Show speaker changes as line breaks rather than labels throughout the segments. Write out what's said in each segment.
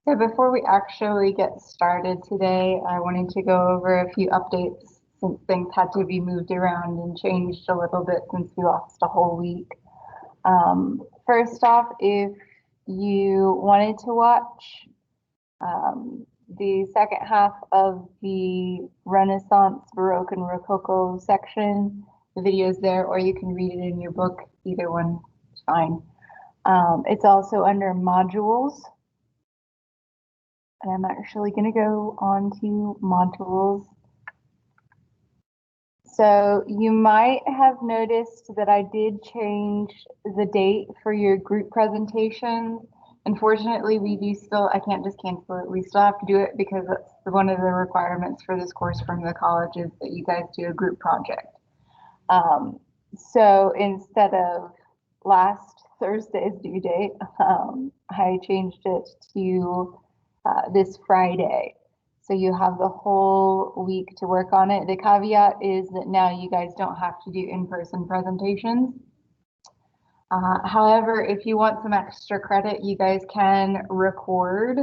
So before we actually get started today, I wanted to go over a few updates since things had to be moved around and changed a little bit since we lost a whole week. First off, if you wanted to watch the second half of the Renaissance, Baroque, and Rococo section, the video's there, or you can read it in your book. Either one is fine. It's also under modules. And I'm actually going to go on to modules. So you might have noticed that I did change the date for your group presentation. Unfortunately, we do still, I can't just cancel it. We still have to do it because that's one of the requirements for this course from the college is that you guys do a group project. So instead of last Thursday's due date, I changed it to this Friday. So you have the whole week to work on it. The caveat is that now you guys don't have to do in-person presentations. However, if you want some extra credit, you guys can record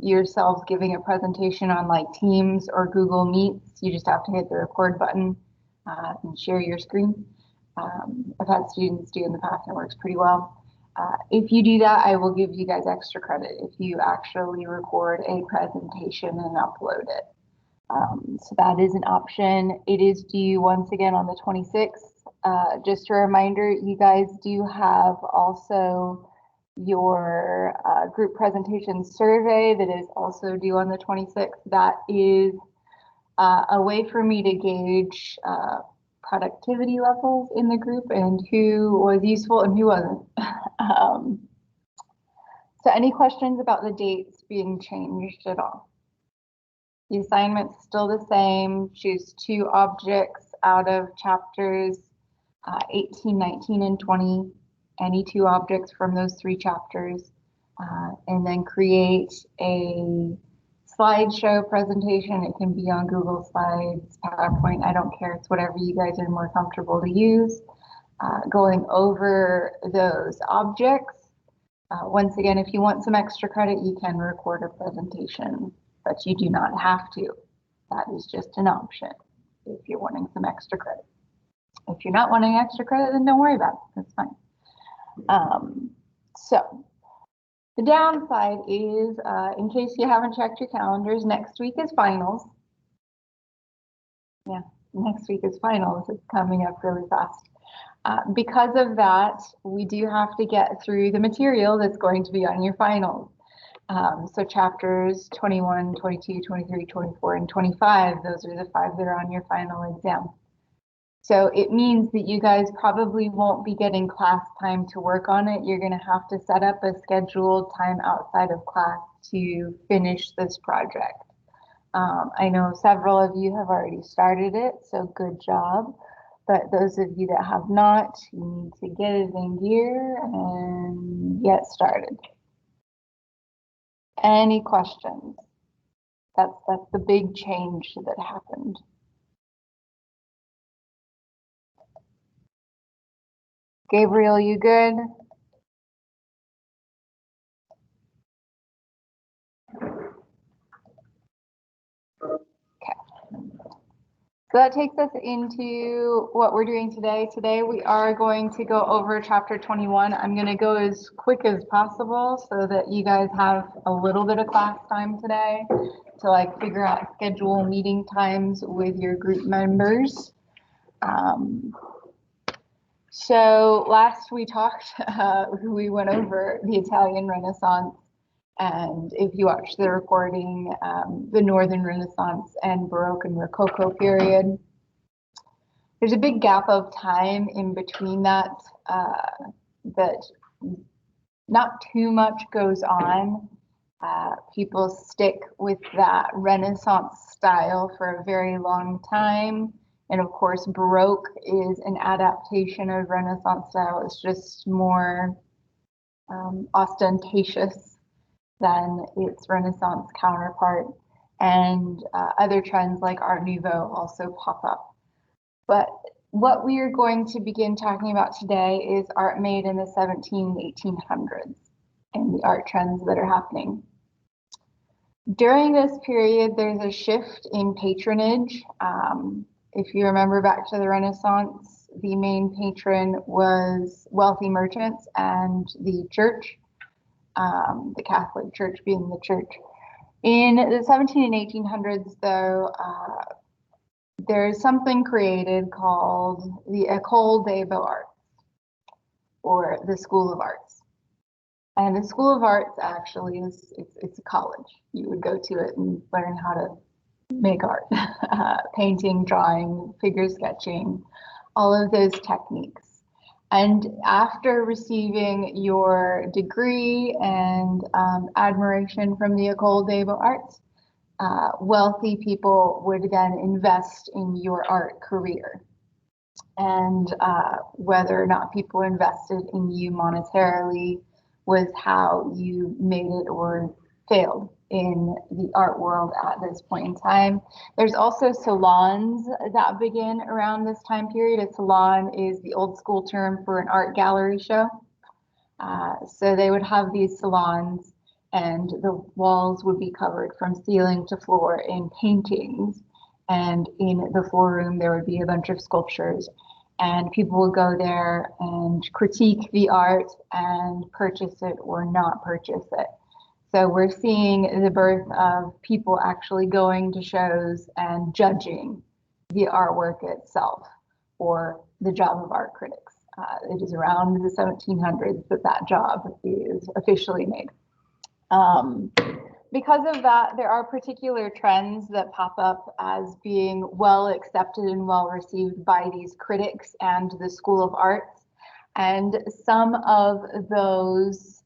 yourselves giving a presentation on like Teams or Google Meets. You just have to hit the record button and share your screen. I've had students do in the past and it works pretty well. If you do that, I will give you guys extra credit if you actually record a presentation and upload it. So that is an option. It is due once again on the 26th. Just a reminder, you guys do have also your group presentation survey that is also due on the 26th. That is a way for me to gauge productivity levels in the group and who was useful and who wasn't. So any questions about the dates being changed at all? The assignment's still the same. Choose 2 objects out of chapters 18, 19, and 20. Any 2 objects from those 3 chapters. And then create a slideshow presentation. It can be on Google Slides, PowerPoint, I don't care. It's whatever you guys are more comfortable to use. Going over those objects. Once again, if you want some extra credit, you can record a presentation, but you do not have to. That is just an option if you're wanting some extra credit. If you're not wanting extra credit, then don't worry about it. That's fine. So the downside is, in case you haven't checked your calendars, next week is finals. Yeah, next week is finals. It's coming up really fast. Because of that, we do have to get through the material that's going to be on your finals. So chapters 21, 22, 23, 24, and 25, those are the 5 that are on your final exam. So it means that you guys probably won't be getting class time to work on it. You're going to have to set up a scheduled time outside of class to finish this project. I know several of you have already started it, so good job. But those of you that have not, you need to get it in gear and get started. Any questions? That's the big change that happened. Gabriel, you good? So that takes us into what we're doing today. Today we are going to go over chapter 21. I'm going to go as quick as possible so that you guys have a little bit of class time today to like figure out schedule meeting times with your group members. So last we talked, we went over the Italian Renaissance, and if you watch the recording, the Northern Renaissance and Baroque and Rococo period. There's a big gap of time in between that, that not too much goes on. People stick with that Renaissance style for a very long time. And of course, Baroque is an adaptation of Renaissance style. It's just more ostentatious than its Renaissance counterpart. And other trends like Art Nouveau also pop up. But what we are going to begin talking about today is art made in the 1800s and the art trends that are happening. During this period, there's a shift in patronage. If you remember back to the Renaissance, the main patron was wealthy merchants and the church, the Catholic Church being the church. In the 17 and 1800s, though, there's something created called the École des Beaux-Arts, or the School of Arts. And the School of Arts actually it's a college. You would go to it and learn how to make art, painting, drawing, figure sketching, all of those techniques. And after receiving your degree and admiration from the École des Beaux-Arts, wealthy people would then invest in your art career. And whether or not people invested in you monetarily was how you made it or failed in the art world at this point in time. There's also salons that begin around this time period. A salon is the old school term for an art gallery show. So they would have these salons, and the walls would be covered from ceiling to floor in paintings. And in the floor room, there would be a bunch of sculptures. And people would go there and critique the art and purchase it or not purchase it. So we're seeing the birth of people actually going to shows and judging the artwork itself, or the job of art critics. It is around the 1700s that job is officially made. Because of that, there are particular trends that pop up as being well accepted and well received by these critics and the School of Arts. And some of those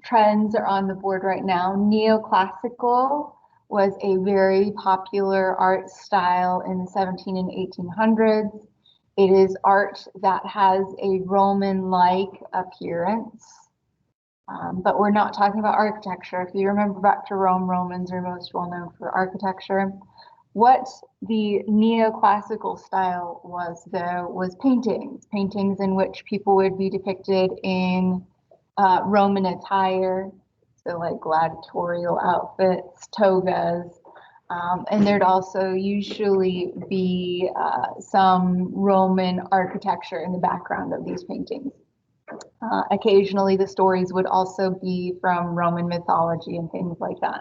trends are on the board right now. Neoclassical was a very popular art style in the 17 and 1800s. It is art that has a Roman-like appearance. But we're not talking about architecture. If you remember back to Rome, Romans are most well known for architecture. What the neoclassical style was, though, was paintings in which people would be depicted in Roman attire, so like gladiatorial outfits, togas, and there'd also usually be some Roman architecture in the background of these paintings. Occasionally, the stories would also be from Roman mythology and things like that.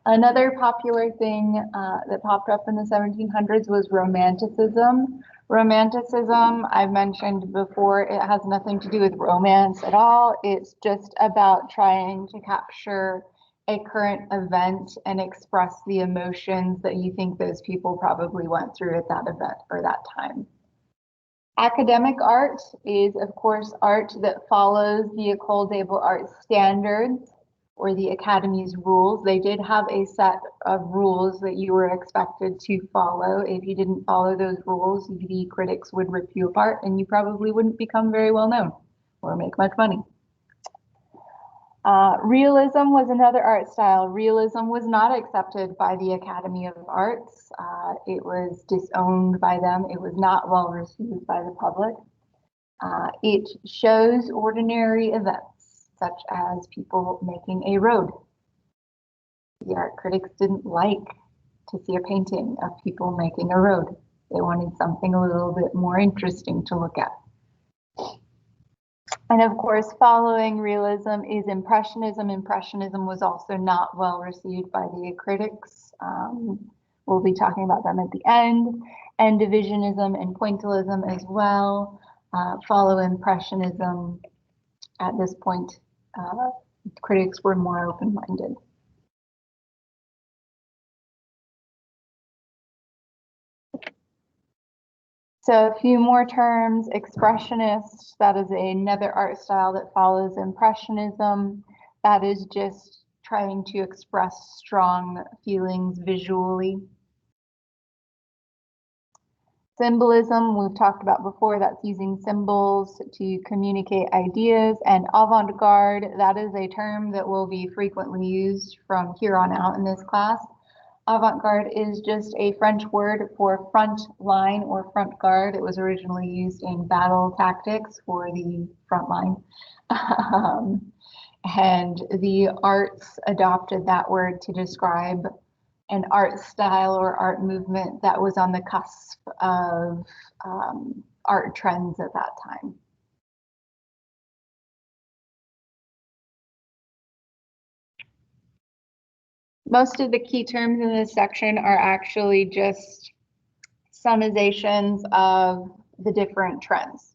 Another popular thing that popped up in the 1700s was Romanticism. Romanticism, I've mentioned before, it has nothing to do with romance at all. It's just about trying to capture a current event and express the emotions that you think those people probably went through at that event or that time. Academic art is, of course, art that follows the École des Beaux-Arts standards or the Academy's rules. They did have a set of rules that you were expected to follow. If you didn't follow those rules, the critics would rip you apart and you probably wouldn't become very well known or make much money. Realism was another art style. Realism was not accepted by the Academy of Arts. It was disowned by them. It was not well received by the public. It shows ordinary events, such as people making a road. The art critics didn't like to see a painting of people making a road. They wanted something a little bit more interesting to look at. And of course, following realism is Impressionism. Impressionism was also not well received by the critics. We'll be talking about them at the end. And Divisionism and Pointillism as well. follow Impressionism. At this point, critics were more open-minded. So a few more terms: Expressionist, that is another art style that follows Impressionism. That is just trying to express strong feelings visually. Symbolism, we've talked about before, that's using symbols to communicate ideas. And avant-garde, that is a term that will be frequently used from here on out in this class. Avant-garde is just a French word for front line or front guard. It was originally used in battle tactics for the front line. And the arts adopted that word to describe an art style or art movement that was on the cusp of art trends at that time. Most of the key terms in this section are actually just summations of the different trends.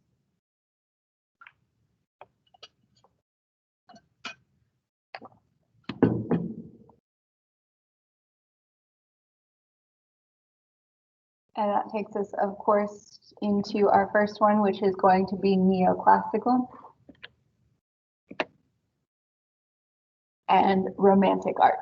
And that takes us, of course, into our first one, which is going to be neoclassical and romantic art.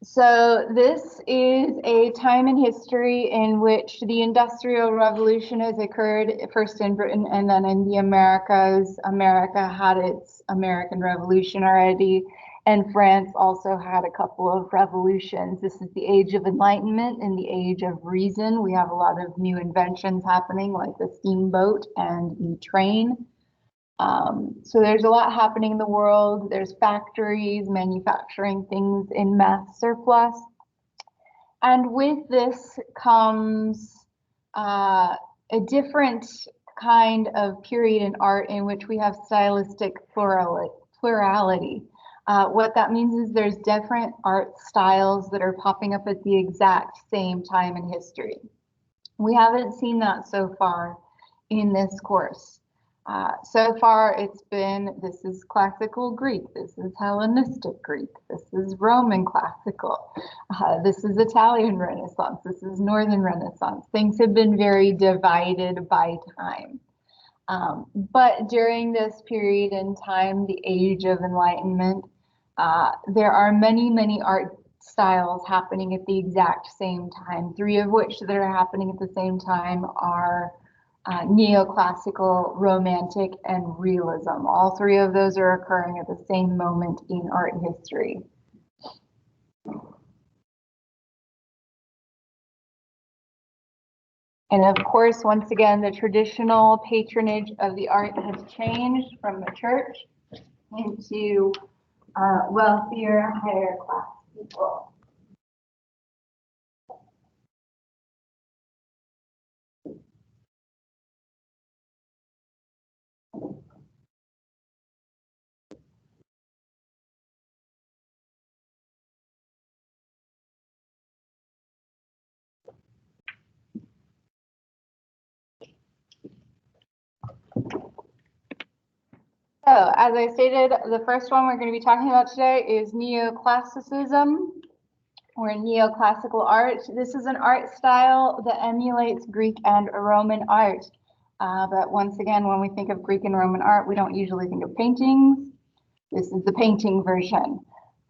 So this is a time in history in which the Industrial Revolution has occurred, first in Britain and then in the Americas. America had its American Revolution already, and France also had a couple of revolutions. This is the Age of Enlightenment and the Age of Reason. We have a lot of new inventions happening, like the steamboat and the train. So there's a lot happening in the world. There's factories manufacturing things in mass surplus. And with this comes a different kind of period in art in which we have stylistic plurality. What that means is there's different art styles that are popping up at the exact same time in history. We haven't seen that so far in this course. So far it's been, this is classical Greek, this is Hellenistic Greek, this is Roman classical, this is Italian Renaissance, this is Northern Renaissance. Things have been very divided by time. But during this period in time, the Age of Enlightenment, there are many, many art styles happening at the exact same time. Three of which that are happening at the same time are neoclassical, romantic, and realism. All three of those are occurring at the same moment in art history. And of course, once again, the traditional patronage of the art has changed from the church into wealthier, higher class people. So, as I stated, the first one we're going to be talking about today is neoclassicism, or neoclassical art. This is an art style that emulates Greek and Roman art. But once again, when we think of Greek and Roman art, we don't usually think of paintings. This is the painting version.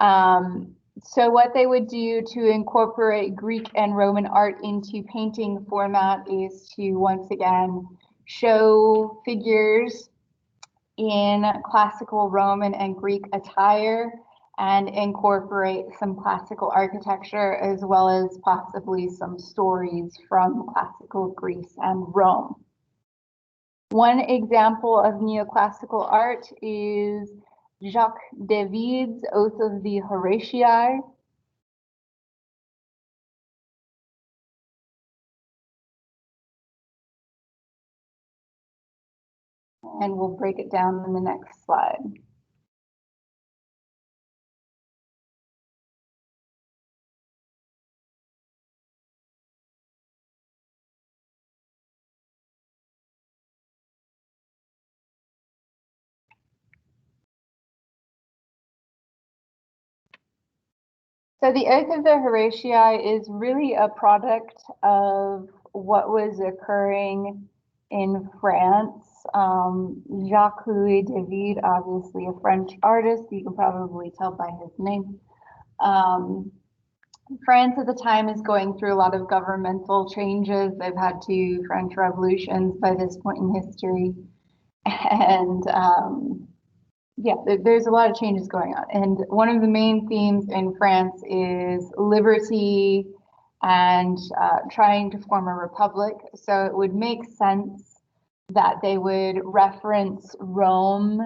So what they would do to incorporate Greek and Roman art into painting format is to once again show figures in classical Roman and Greek attire and incorporate some classical architecture as well as possibly some stories from classical Greece and Rome. One example of neoclassical art is Jacques David's Oath of the Horatii. And we'll break it down in the next slide. So the Oath of the Horatii is really a product of what was occurring in France. Jacques-Louis David, obviously a French artist, you can probably tell by his name. France at the time is going through a lot of governmental changes. They've had two French revolutions by this point in history. And yeah, there's a lot of changes going on. And one of the main themes in France is liberty and trying to form a republic. So it would make sense that they would reference Rome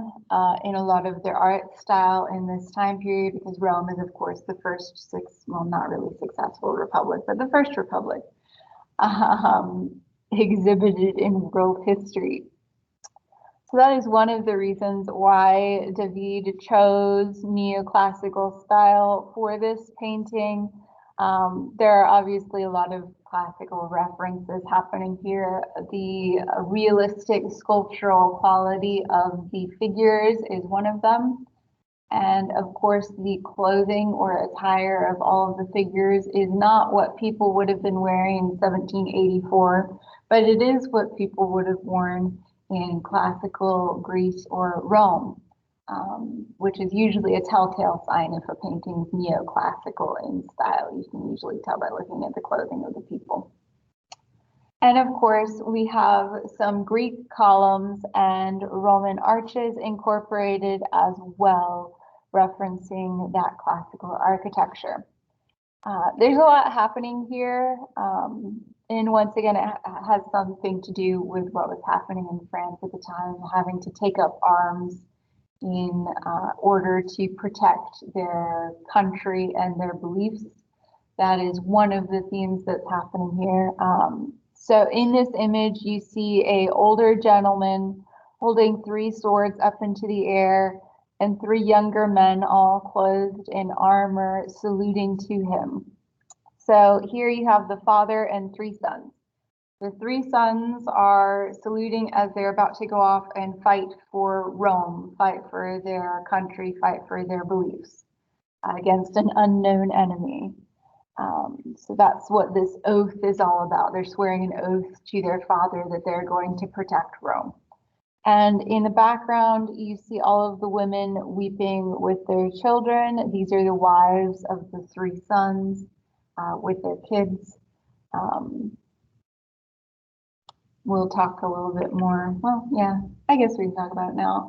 in a lot of their art style in this time period, because Rome is, of course, the first well, not really successful republic, but the first republic exhibited in world history. So that is one of the reasons why David chose neoclassical style for this painting. There are obviously a lot of classical references happening here. The realistic sculptural quality of the figures is one of them. And of course, the clothing or attire of all of the figures is not what people would have been wearing in 1784, but it is what people would have worn in classical Greece or Rome, which is usually a telltale sign if a painting is neoclassical in style. You can usually tell by looking at the clothing of the people. And of course, we have some Greek columns and Roman arches incorporated as well, referencing that classical architecture. There's a lot happening here. And once again, it has something to do with what was happening in France at the time, having to take up arms in order to protect their country and their beliefs. That is one of the themes that's happening here. So in this image, you see an older gentleman holding 3 swords up into the air and 3 younger men all clothed in armor saluting to him. So here you have the father and 3 sons. The 3 sons are saluting as they're about to go off and fight for Rome, fight for their country, fight for their beliefs against an unknown enemy. So that's what this oath is all about. They're swearing an oath to their father that they're going to protect Rome. And in the background, you see all of the women weeping with their children. These are the wives of the 3 sons with their kids. We'll talk a little bit more. Well, yeah, I guess we can talk about it now.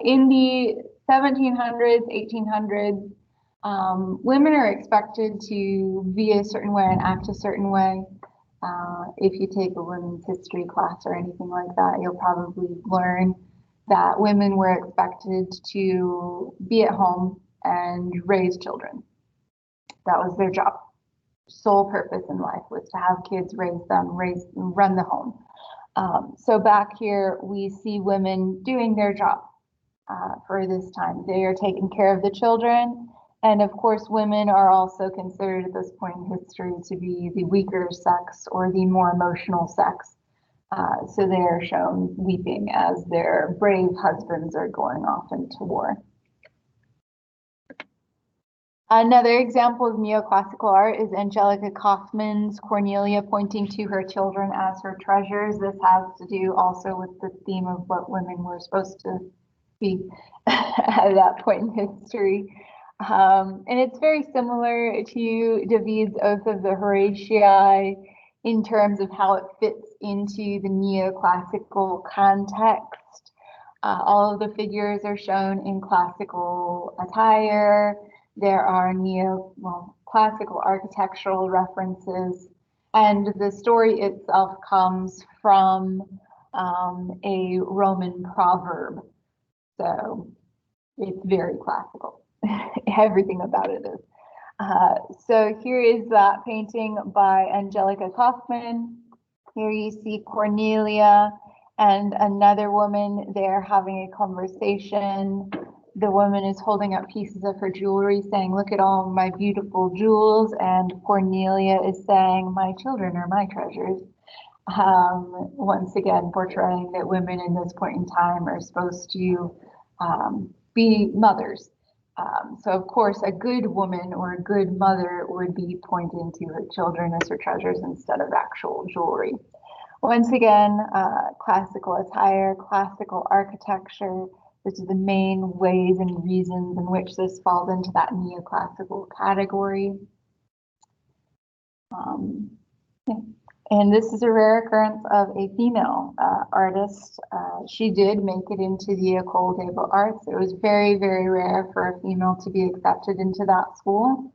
In the 1700s, 1800s, women are expected to be a certain way and act a certain way. If you take a women's history class or anything like that, you'll probably learn that women were expected to be at home and raise children. That was their job. Sole purpose in life was to have kids, raise them, run the home. So back here, we see women doing their job for this time. They are taking care of the children. And of course, women are also considered at this point in history to be the weaker sex or the more emotional sex. So they are shown weeping as their brave husbands are going off into war. Another example of neoclassical art is Angelica Kauffman's Cornelia pointing to her children as her treasures. This has to do also with the theme of what women were supposed to be at that point in history. And it's very similar to David's Oath of the Horatii in terms of how it fits into the neoclassical context. All of the figures are shown in classical attire. There are classical architectural references, and the story itself comes from a Roman proverb. So it's very classical. Everything about it is. So here is that painting by Angelica Kauffman. Here you see Cornelia and another woman there having a conversation. The woman is holding up pieces of her jewelry saying, "Look at all my beautiful jewels." And Cornelia is saying, "My children are my treasures." Once again, portraying that women in this point in time are supposed to be mothers. So of course, a good woman or a good mother would be pointing to her children as her treasures instead of actual jewelry. Once again, classical attire, classical architecture. This is the main ways and reasons in which this falls into that neoclassical category. Yeah. And this is a rare occurrence of a female artist. She did make it into the École des Beaux-Arts. It was very, very rare for a female to be accepted into that school.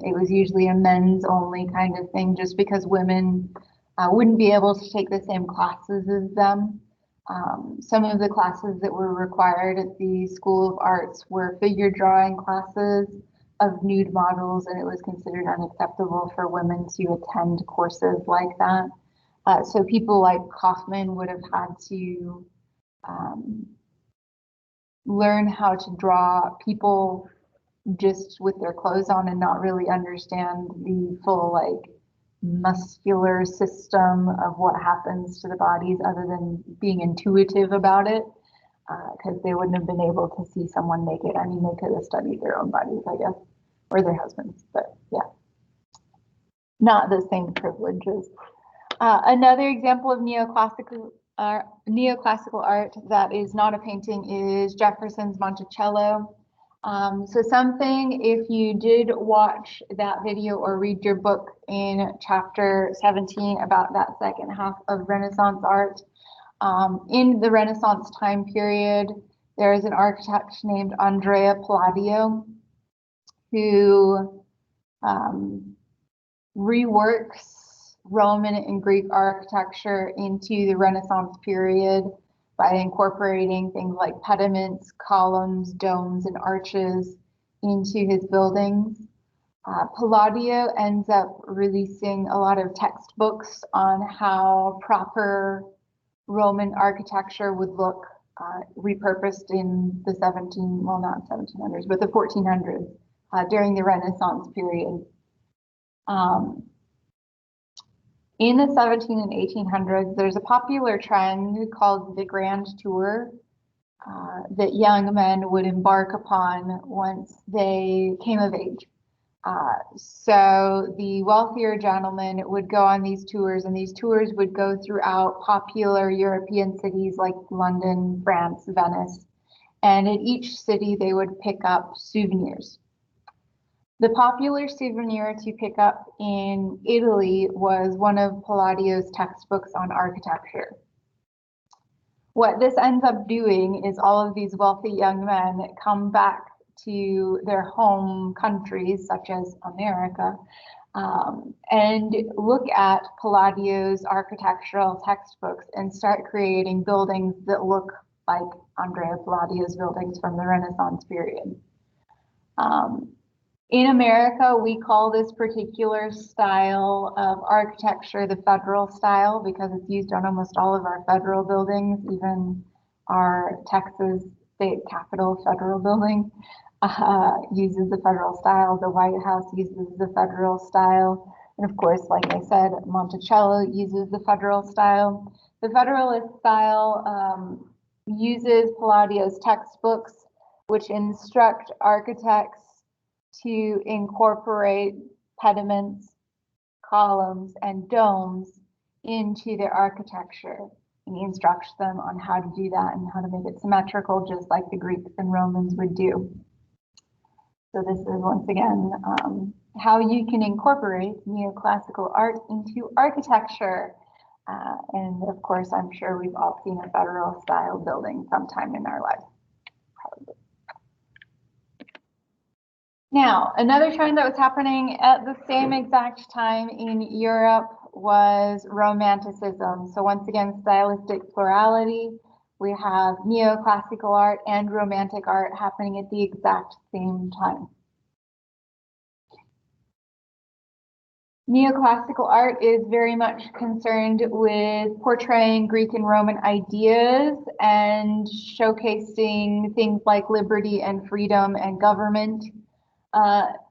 It was usually a men's only kind of thing, just because women wouldn't be able to take the same classes as them. Some of the classes that were required at the School of Arts were figure drawing classes of nude models, and it was considered unacceptable for women to attend courses like that. So people like Kaufman would have had to learn how to draw people just with their clothes on and not really understand the full like muscular system of what happens to the bodies other than being intuitive about it, because they wouldn't have been able to see someone naked. I mean, they could have studied their own bodies, I guess, or their husbands, but yeah, not the same privileges. Another example of neoclassical art that is not a painting is Jefferson's Monticello. So something, if you did watch that video or read your book in chapter 17 about that second half of Renaissance art, in the Renaissance time period, there is an architect named Andrea Palladio who reworks Roman and Greek architecture into the Renaissance period by incorporating things like pediments, columns, domes, and arches into his buildings. Palladio ends up releasing a lot of textbooks on how proper Roman architecture would look, repurposed in the not 1700s, but the 1400s, during the Renaissance period. In the 17 and 1800s, there's a popular trend called the Grand Tour that young men would embark upon once they came of age. So the wealthier gentlemen would go on these tours, and these tours would go throughout popular European cities like London, France, Venice. And in each city, they would pick up souvenirs. The popular souvenir to pick up in Italy was one of Palladio's textbooks on architecture. What this ends up doing is all of these wealthy young men come back to their home countries, such as America, and look at Palladio's architectural textbooks and start creating buildings that look like Andrea Palladio's buildings from the Renaissance period. In America, we call this particular style of architecture the federal style because it's used on almost all of our federal buildings, even our Texas state capitol federal building uses the federal style. The White House uses the federal style. And of course, like I said, Monticello uses the federal style. The Federalist style uses Palladio's textbooks, which instruct architects to incorporate pediments, columns, and domes into their architecture. And he instructs them on how to do that and how to make it symmetrical, just like the Greeks and Romans would do. So this is once again how you can incorporate neoclassical art into architecture. And of course, I'm sure we've all seen a federal style building sometime in our lives. Probably. Now, another trend that was happening at the same exact time in Europe was Romanticism. So once again, stylistic plurality. We have neoclassical art and romantic art happening at the exact same time. Neoclassical art is very much concerned with portraying Greek and Roman ideas and showcasing things like liberty and freedom and government.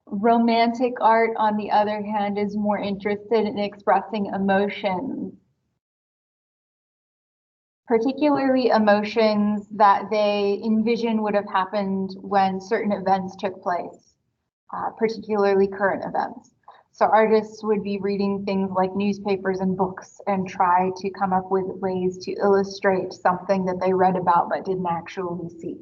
Romantic art, on the other hand, is more interested in expressing emotions. particularly emotions that they envision would have happened when certain events took place, particularly current events. So artists would be reading things like newspapers and books and try to come up with ways to illustrate something that they read about but didn't actually see.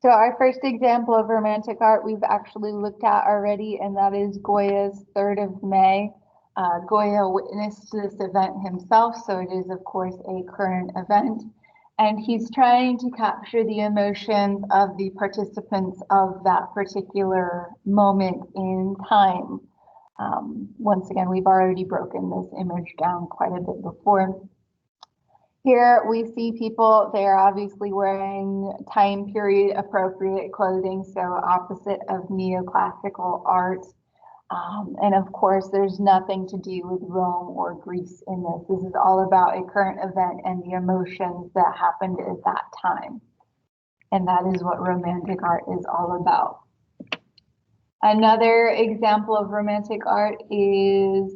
So our first example of romantic art we've actually looked at already, and that is Goya's 3rd of May. Goya witnessed this event himself, so it is of course a current event. And he's trying to capture the emotions of the participants of that particular moment in time. Once again, we've already broken this image down quite a bit before. Here we see people, they are obviously wearing time period appropriate clothing, so opposite of neoclassical art. And of course, there's nothing to do with Rome or Greece in this. This is all about a current event and the emotions that happened at that time. And that is what romantic art is all about. Another example of romantic art is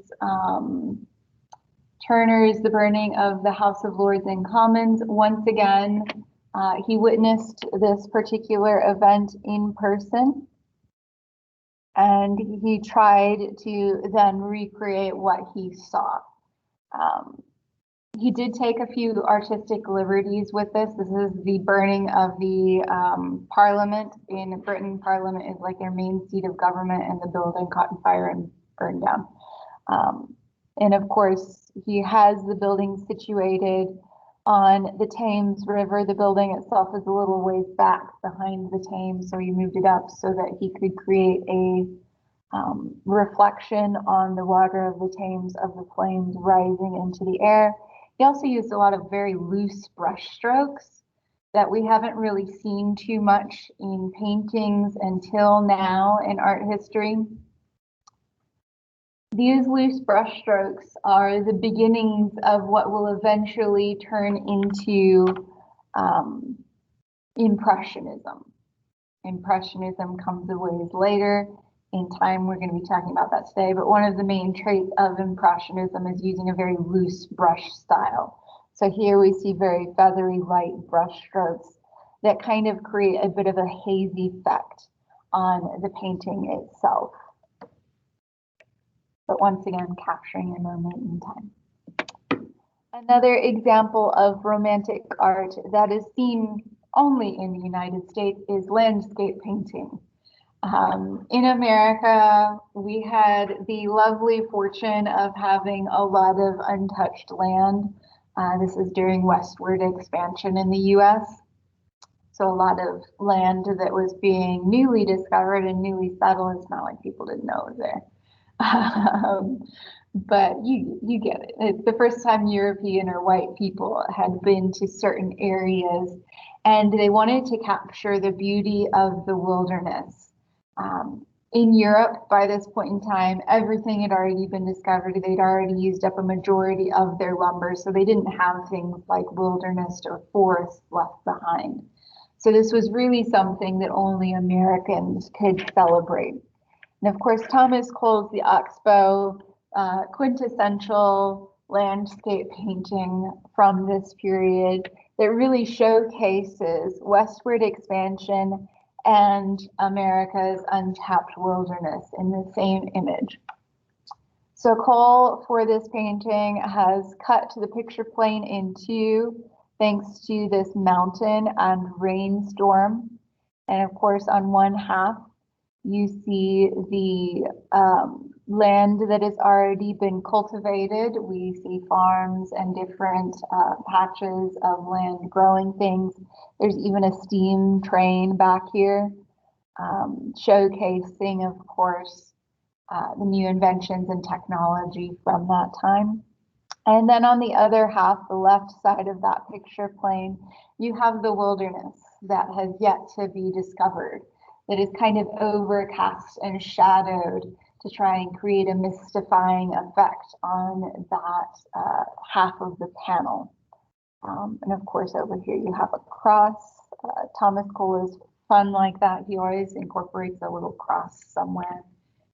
Turner's The Burning of the House of Lords and Commons. Once again, he witnessed this particular event in person, and he tried to then recreate what he saw. He did take a few artistic liberties with this. This is the burning of the Parliament in Britain. Parliament is like their main seat of government, and the building caught on fire and burned down. And of course, he has the building situated on the Thames River. The building itself is a little ways back behind the Thames, so he moved it up so that he could create a reflection on the water of the Thames of the flames rising into the air. He also used a lot of very loose brush strokes that we haven't really seen too much in paintings until now in art history. These loose brush strokes are the beginnings of what will eventually turn into Impressionism. Impressionism comes a ways later in time. We're going to be talking about that today, but one of the main traits of Impressionism is using a very loose brush style. So here we see very feathery, light brush strokes that kind of create a bit of a hazy effect on the painting itself. But once again, capturing a moment in time. Another example of romantic art that is seen only in the United States is landscape painting. In America, we had the lovely fortune of having a lot of untouched land. This is during westward expansion in the US. So a lot of land that was being newly discovered and newly settled. It's not like people didn't know it was there. But you get it. It's the first time European or white people had been to certain areas, and they wanted to capture the beauty of the wilderness. In Europe, by this point in time, everything had already been discovered. They'd already used up a majority of their lumber, so they didn't have things like wilderness or forests left behind. So this was really something that only Americans could celebrate. And of course, Thomas calls the Oxbow quintessential landscape painting from this period that really showcases westward expansion and America's untapped wilderness in the same image. So Cole, for this painting, has cut the picture plane in two thanks to this mountain and rainstorm. And of course, on one half, you see the land that has already been cultivated. We see farms and different patches of land growing things. There's even a steam train back here, showcasing, of course, the new inventions and technology from that time. And then on the other half, the left side of that picture plane, you have the wilderness. that has yet to be discovered, that is kind of overcast and shadowed to try and create a mystifying effect on that half of the panel. And of course, over here you have a cross. Thomas Cole is fun like that. He always incorporates a little cross somewhere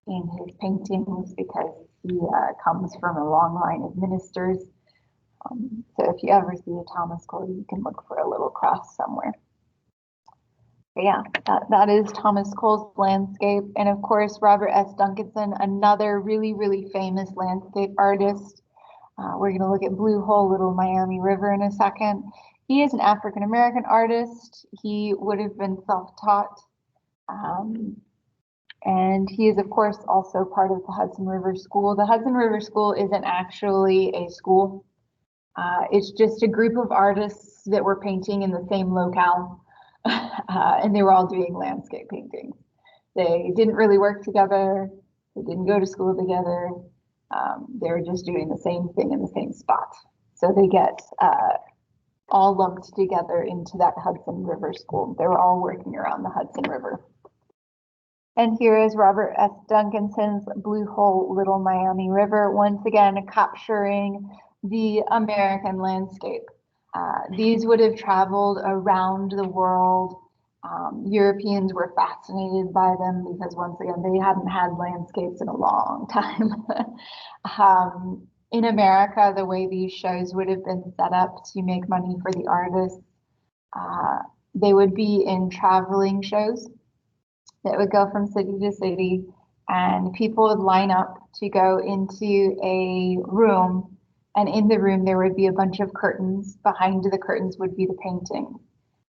in his paintings because he comes from a long line of ministers. So if you ever see a Thomas Cole, you can look for a little cross somewhere. But yeah, that is Thomas Cole's landscape. And of course, Robert S. Duncanson, another really, really famous landscape artist. We're going to look at Blue Hole, Little Miami River in a second. He is an African-American artist. He would have been self-taught. And he is, of course, also part of the Hudson River School. The Hudson River School isn't actually a school. It's just a group of artists that were painting in the same locale, and they were all doing landscape paintings. They didn't really work together. They didn't go to school together. They were just doing the same thing in the same spot. So they get all lumped together into that Hudson River School. They were all working around the Hudson River. And here is Robert S. Duncanson's Blue Hole, Little Miami River, once again capturing the American landscape. These would have traveled around the world. Europeans were fascinated by them because, once again, they hadn't had landscapes in a long time. In America, the way these shows would have been set up to make money for the artists, they would be in traveling shows that would go from city to city, and people would line up to go into a room, and in the room there would be a bunch of curtains. Behind the curtains would be the painting.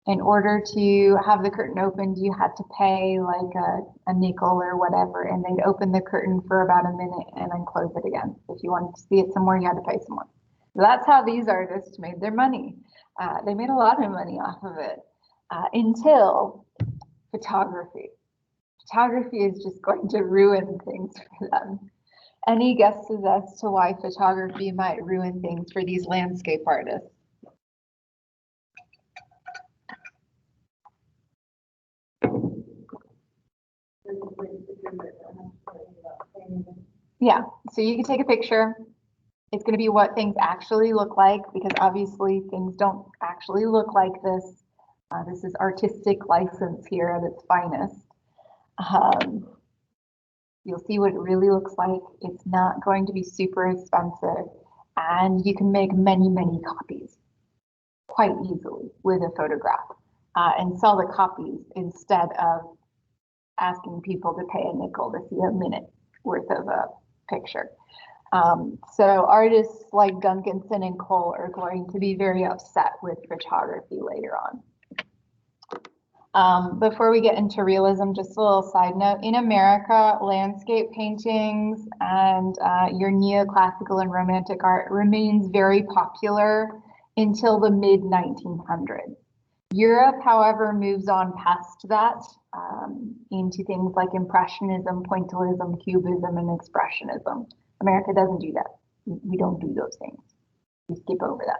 In order to have the curtain opened, you had to pay like a nickel or whatever, and they'd open the curtain for about a minute and then close it again. If you wanted to see it some more, you had to pay some more. So that's how these artists made their money. They made a lot of money off of it until photography. Photography is just going to ruin things for them. Any guesses as to why photography might ruin things for these landscape artists? Yeah, so you can take a picture. It's going to be what things actually look like, because obviously things don't actually look like this. This is artistic license here at its finest. You'll see what it really looks like. It's not going to be super expensive, and you can make many, many copies quite easily with a photograph and sell the copies instead of asking people to pay a nickel to see a minute worth of a picture. So artists like Duncanson and Cole are going to be very upset with photography later on. Before we get into realism, just a little side note. In America, landscape paintings and your neoclassical and romantic art remains very popular until the mid-1900s. Europe, however, moves on past that into things like Impressionism, Pointillism, Cubism, and Expressionism. America doesn't do that. We don't do those things. We skip over that.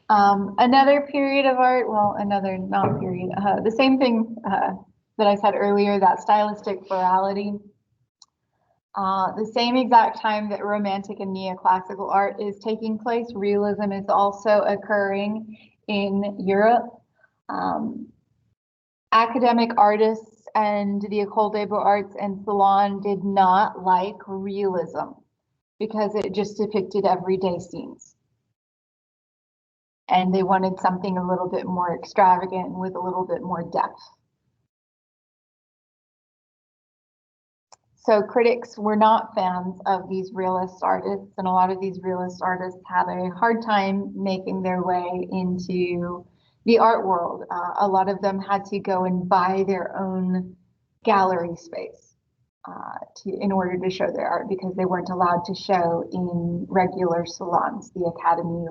Another period of art, well, another not period, the same thing that I said earlier, that stylistic plurality. The same exact time that Romantic and Neoclassical art is taking place, realism is also occurring in Europe. Academic artists and the École des Beaux-Arts and Salon did not like realism because it just depicted everyday scenes. And they wanted something a little bit more extravagant with a little bit more depth. So critics were not fans of these realist artists, and a lot of these realist artists had a hard time making their way into the art world. A lot of them had to go and buy their own gallery space in order to show their art, because they weren't allowed to show in regular salons. The Academy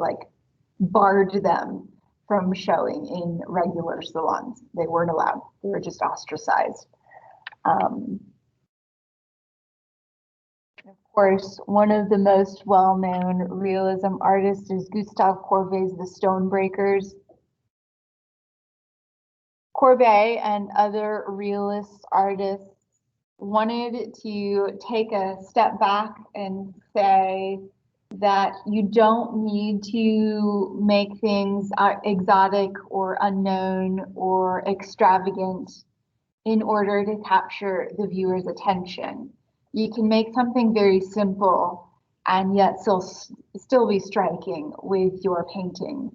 barred them from showing in regular salons. They weren't allowed. They were just ostracized. Of course, one of the most well-known realism artists is Gustave Courbet's The Stonebreakers. Courbet and other realist artists wanted to take a step back and say that you don't need to make things exotic or unknown or extravagant in order to capture the viewer's attention. You can make something very simple and yet still be striking with your painting,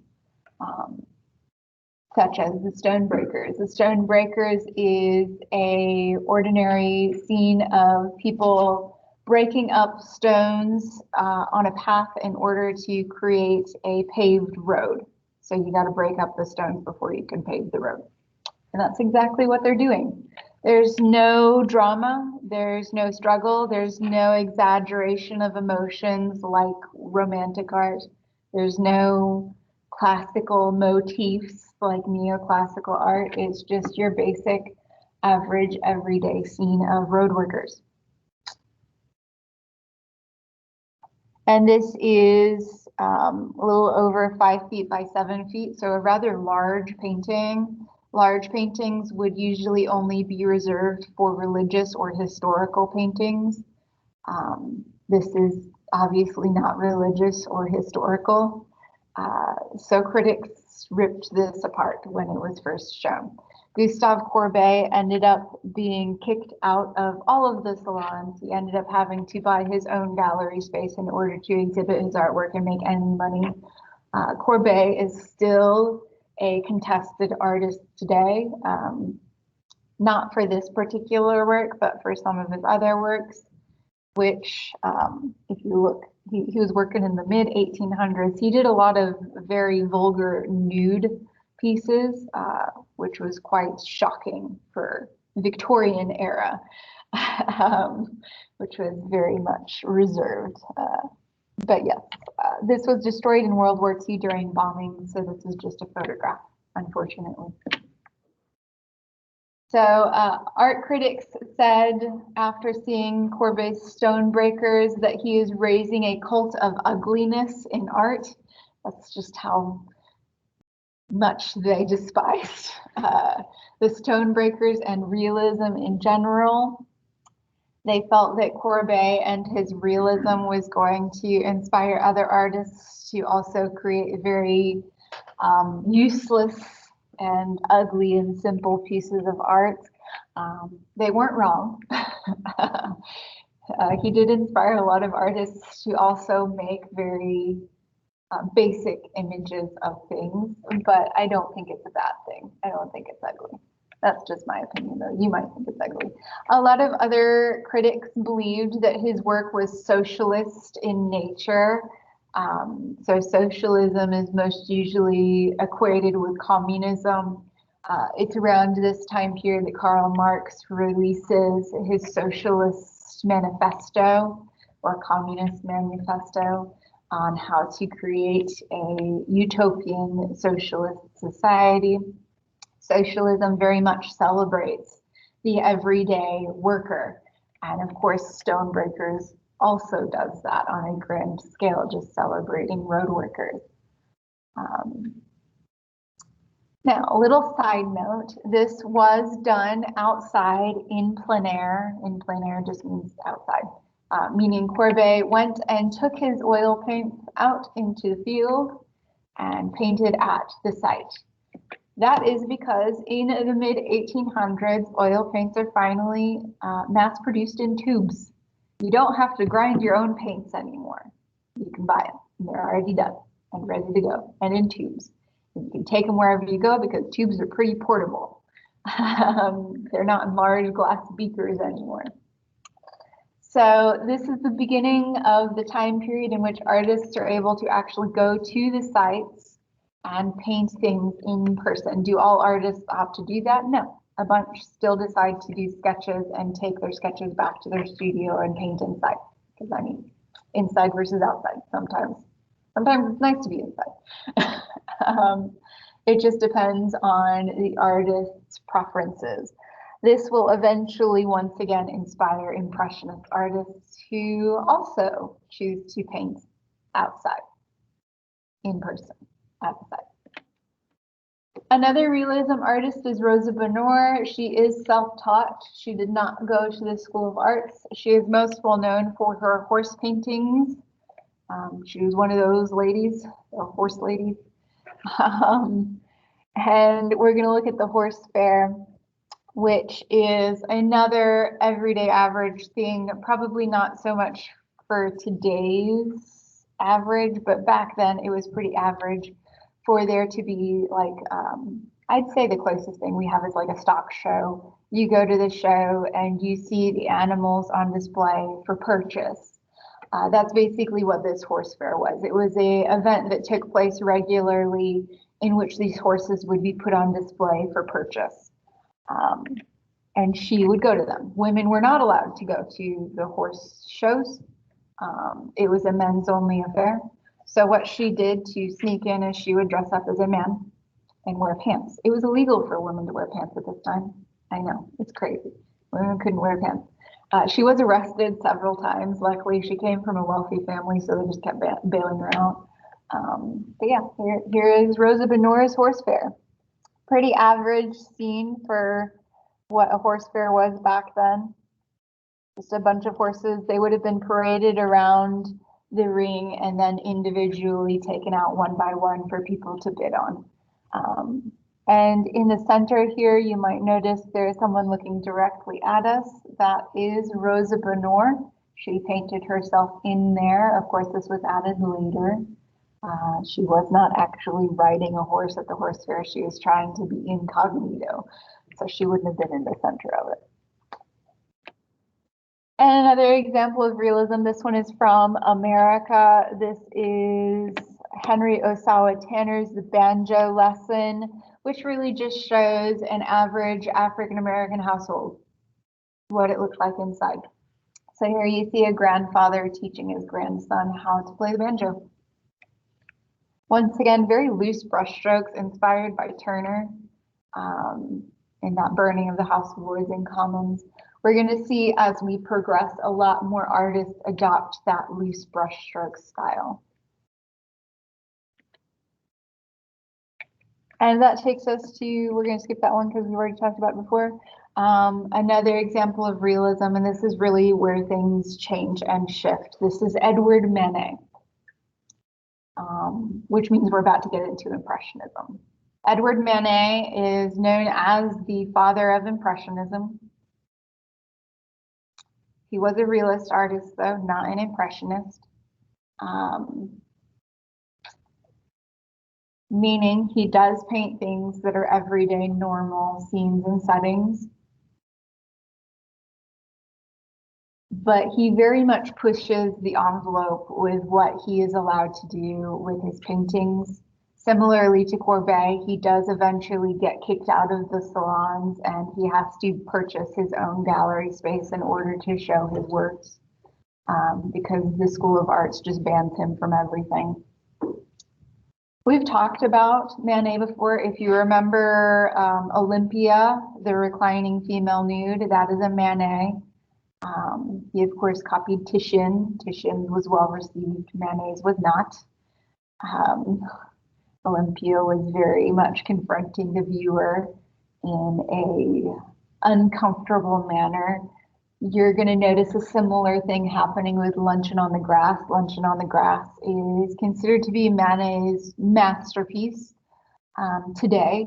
such as the Stonebreakers. The Stonebreakers is a ordinary scene of people breaking up stones on a path in order to create a paved road. So you got to break up the stones before you can pave the road. And that's exactly what they're doing. There's no drama, there's no struggle, there's no exaggeration of emotions like romantic art. There's no classical motifs like neoclassical art. It's just your basic, average, everyday scene of road workers. And this is a little over 5 feet by 7 feet, so a rather large painting. Large paintings would usually only be reserved for religious or historical paintings. This is obviously not religious or historical. So critics ripped this apart when it was first shown. Gustave Courbet ended up being kicked out of all of the salons. He ended up having to buy his own gallery space in order to exhibit his artwork and make any money. Courbet is still a contested artist today, not for this particular work, but for some of his other works, which, if you look, he was working in the mid 1800s. He did a lot of very vulgar nude pieces, which was quite shocking for Victorian era, which was very much reserved. But yes, this was destroyed in World War II during bombing, so this is just a photograph, unfortunately. So art critics said after seeing Courbet's Stonebreakers that he is raising a cult of ugliness in art. That's just how much they despised the Stonebreakers and realism in general. They felt that Courbet and his realism was going to inspire other artists to also create very useless and ugly and simple pieces of art. They weren't wrong. He did inspire a lot of artists to also make very basic images of things, but I don't think it's a bad thing. I don't think it's ugly. That's just my opinion, though. You might think it's ugly. A lot of other critics believed that his work was socialist in nature. So socialism is most usually equated with communism. It's around this time period that Karl Marx releases his Socialist Manifesto or Communist Manifesto on how to create a utopian socialist society. Socialism very much celebrates the everyday worker. And of course, Stonebreakers also does that on a grand scale, just celebrating road workers. Now, a little side note, this was done outside in plein air. In plein air just means outside, meaning Courbet went and took his oil paints out into the field and painted at the site. That is because in the mid 1800s, oil paints are finally mass produced in tubes. You don't have to grind your own paints anymore. You can buy them, and they're already done and ready to go, and in tubes. And you can take them wherever you go because tubes are pretty portable. They're not in large glass beakers anymore. So this is the beginning of the time period in which artists are able to actually go to the sites and paint things in person. Do all artists have to do that? No. A bunch still decide to do sketches and take their sketches back to their studio and paint inside. Because I mean, inside versus outside sometimes. Sometimes it's nice to be inside. It just depends on the artist's preferences. This will eventually once again inspire Impressionist artists who also choose to paint outside, in person, at the site. Another realism artist is Rosa Bonheur. She is self-taught. She did not go to the School of Arts. She is most well known for her horse paintings. She was one of those ladies, the horse ladies. And we're going to look at the Horse Fair, which is another everyday average thing, probably not so much for today's average, but back then it was pretty average for there to be like, I'd say the closest thing we have is like a stock show. You go to the show and you see the animals on display for purchase. That's basically what this horse fair was. It was a event that took place regularly in which these horses would be put on display for purchase. And she would go to them. Women were not allowed to go to the horse shows. It was a men's only affair. So what she did to sneak in is she would dress up as a man and wear pants. It was illegal for women to wear pants at this time. I know, it's crazy. Women couldn't wear pants. She was arrested several times. Luckily, she came from a wealthy family, so they just kept bailing her out. But yeah, here is Rosa Bonheur's horse fair. Pretty average scene for what a horse fair was back then. Just a bunch of horses. They would have been paraded around the ring and then individually taken out one by one for people to bid on. And in the center here, you might notice there is someone looking directly at us. That is Rosa Bonheur. She painted herself in there. Of course, this was added later. She was not actually riding a horse at the horse fair. She was trying to be incognito, so she wouldn't have been in the center of it. And another example of realism, this one is from America. This is Henry Osawa Tanner's The Banjo Lesson, which really just shows an average African-American household, what it looks like inside. So here you see a grandfather teaching his grandson how to play the banjo. Once again, very loose brushstrokes inspired by Turner in that burning of the House of Lords and Commons. We're going to see as we progress a lot more artists adopt that loose brushstroke style. And that takes us to, we're going to skip that one because we've already talked about it before. Another example of realism, and this is really where things change and shift. This is Edward Manet, which means we're about to get into Impressionism. Edward Manet is known as the father of Impressionism. He was a realist artist, though, not an impressionist. Meaning he does paint things that are everyday, normal scenes and settings. But he very much pushes the envelope with what he is allowed to do with his paintings. Similarly to Courbet, he does eventually get kicked out of the salons and he has to purchase his own gallery space in order to show his works because the School of Arts just bans him from everything. We've talked about Manet before. If you remember Olympia, the reclining female nude, that is a Manet. He, of course, copied Titian. Titian was well received. Manet's was not. Olympia was very much confronting the viewer in a uncomfortable manner. You're going to notice a similar thing happening with Luncheon on the Grass. Luncheon on the Grass is considered to be Manet's masterpiece today.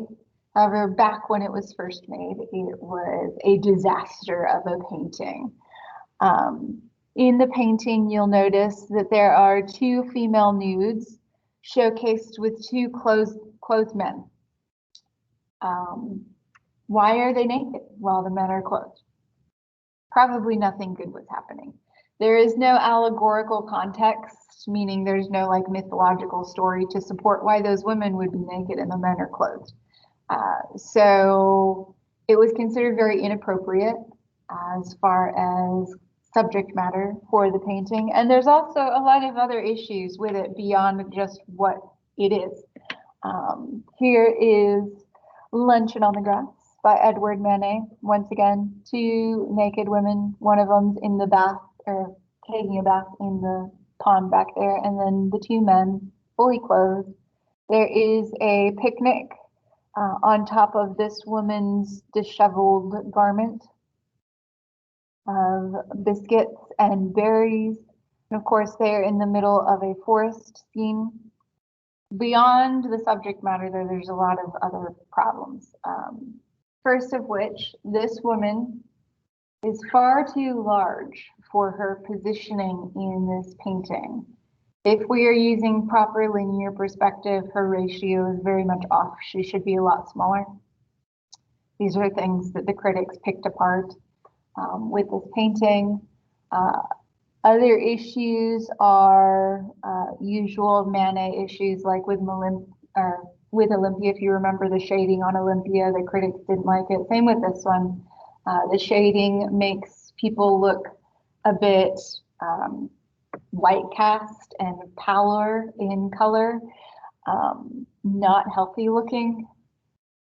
However, back when it was first made, it was a disaster of a painting. In the painting, you'll notice that there are two female nudes showcased with two clothed men. Why are they naked while the men are clothed? Probably nothing good was happening. There is no allegorical context, meaning there's no like mythological story to support why those women would be naked and the men are clothed. So it was considered very inappropriate as far as subject matter for the painting. And there's also a lot of other issues with it beyond just what it is. Here is Luncheon on the Grass by Edward Manet. Once again, two naked women, one of them's in the bath or taking a bath in the pond back there, and then the two men fully clothed. There is a picnic on top of this woman's disheveled garment of biscuits and berries. And of course, they are in the middle of a forest scene. Beyond the subject matter, there's a lot of other problems. First of which, this woman is far too large for her positioning in this painting. If we are using proper linear perspective, her ratio is very much off. She should be a lot smaller. These are things that the critics picked apart with this painting. Other issues are usual Manet issues, like with Olympia. If you remember the shading on Olympia, the critics didn't like it. Same with this one. The shading makes people look a bit white cast and pallor in color, not healthy looking.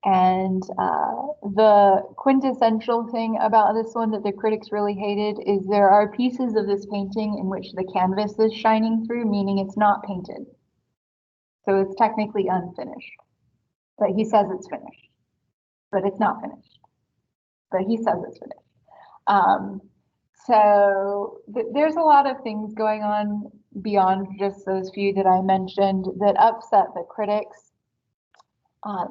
And the quintessential thing about this one that the critics really hated is there are pieces of this painting in which the canvas is shining through, meaning it's not painted. So it's technically unfinished. But he says it's finished. But it's not finished. But he says it's finished. So there's a lot of things going on beyond just those few that I mentioned that upset the critics.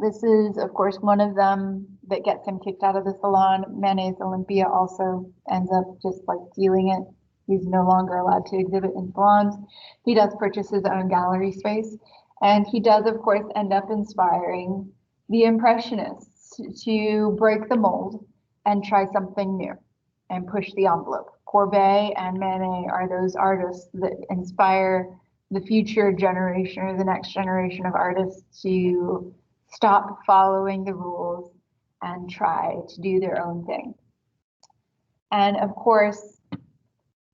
This is, of course, one of them that gets him kicked out of the salon. Manet's Olympia also ends up just like stealing it. He's no longer allowed to exhibit in salons. He does purchase his own gallery space. And he does, of course, end up inspiring the Impressionists to break the mold and try something new and push the envelope. Courbet and Manet are those artists that inspire the future generation or the next generation of artists to stop following the rules and try to do their own thing. And of course,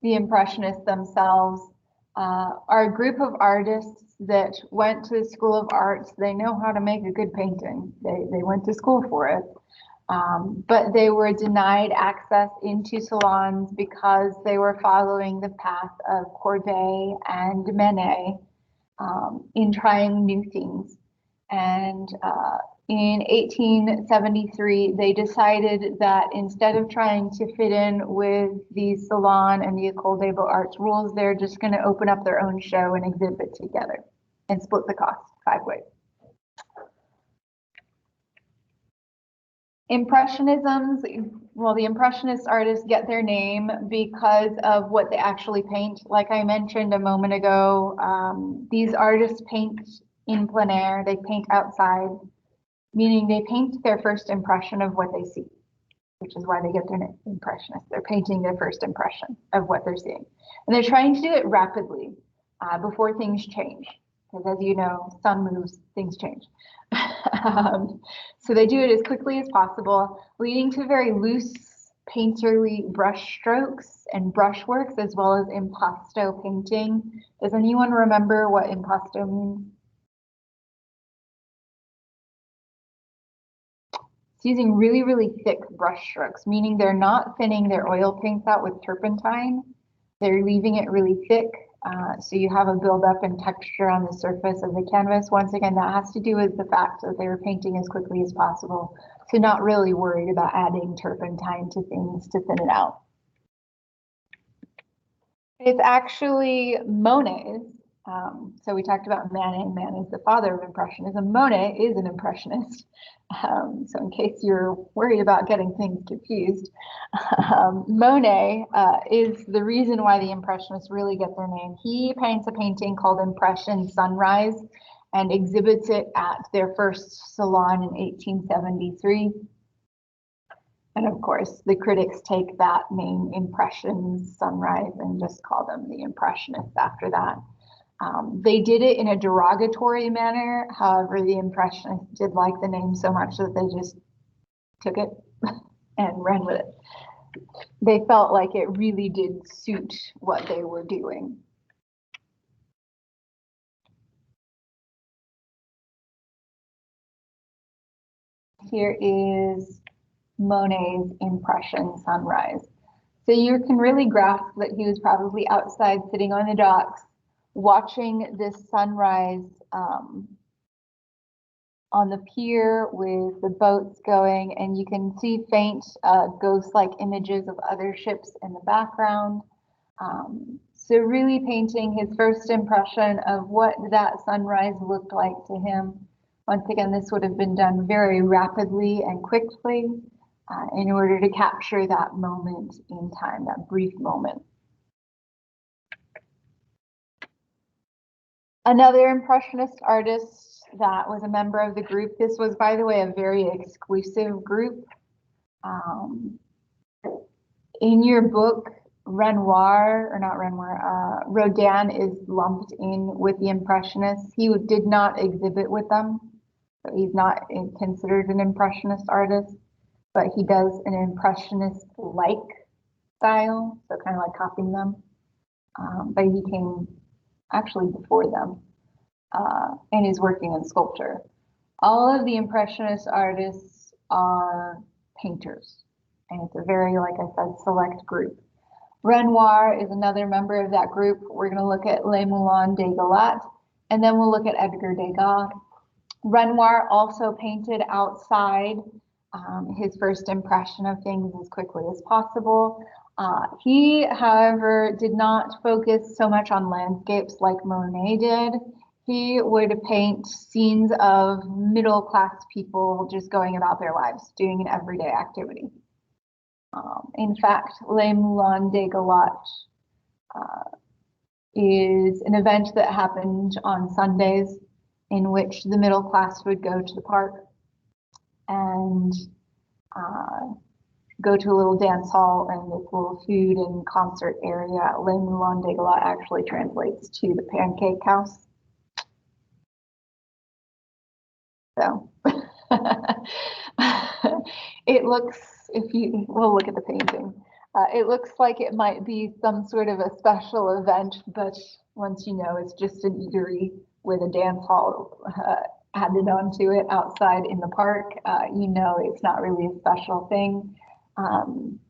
the Impressionists themselves are a group of artists that went to the School of Arts. They know how to make a good painting. They went to school for it. But they were denied access into salons because they were following the path of Courbet and Manet in trying new things. And in 1873, they decided that instead of trying to fit in with the Salon and the École des Beaux-Arts rules, they're just going to open up their own show and exhibit together and split the cost 5 ways. Impressionisms, well, the Impressionist artists get their name because of what they actually paint. Like I mentioned a moment ago, these artists paint in plein air, they paint outside, meaning they paint their first impression of what they see, which is why they get their name, Impressionist. They're painting their first impression of what they're seeing. And they're trying to do it rapidly before things change. Because as you know, sun moves, things change. So they do it as quickly as possible, leading to very loose painterly brush strokes and brushworks, as well as impasto painting. Does anyone remember what impasto means? It's using really, really thick brush strokes, meaning they're not thinning their oil paints out with turpentine. They're leaving it really thick. So you have a buildup in texture on the surface of the canvas. Once again, that has to do with the fact that they were painting as quickly as possible. So not really worried about adding turpentine to things to thin it out. It's actually Monet's. So we talked about Manet. Manet is the father of Impressionism. Monet is an Impressionist. So in case you're worried about getting things confused, Monet is the reason why the Impressionists really get their name. He paints a painting called Impression Sunrise and exhibits it at their first salon in 1873. And of course, the critics take that name, Impressions Sunrise, and just call them the Impressionists after that. They did it in a derogatory manner. However, the Impressionists did like the name so much that they just took it and ran with it. They felt like it really did suit what they were doing. Here is Monet's Impression Sunrise. So you can really grasp that he was probably outside sitting on the docks watching this sunrise on the pier with the boats going, and you can see faint ghost-like images of other ships in the background. So really painting his first impression of what that sunrise looked like to him. Once again, this would have been done very rapidly and quickly in order to capture that moment in time, that brief moment. Another Impressionist artist that was a member of the group, this was, by the way, a very exclusive group. In your book, Renoir, or not Renoir, Rodin is lumped in with the Impressionists. He did not exhibit with them, so he's not considered an Impressionist artist, but he does an Impressionist-like style, so kind of like copying them. But he came actually before them and is working in sculpture. All of the Impressionist artists are painters, and it's a very, like I said, select group. Renoir is another member of that group. We're going to look at Les Moulins des Galettes, and then we'll look at Edgar Degas. Renoir also painted outside his first impression of things as quickly as possible. He, however, did not focus so much on landscapes like Monet did. He would paint scenes of middle-class people just going about their lives, doing an everyday activity. In fact, Les Moulins des Galettes is an event that happened on Sundays in which the middle class would go to the park and go to a little dance hall and with a little food and concert area. Les Moulins des Galettes actually translates to the pancake house. So it looks, we'll look at the painting. It looks like it might be some sort of a special event, but once you know it's just an eatery with a dance hall added onto it outside in the park, you know it's not really a special thing.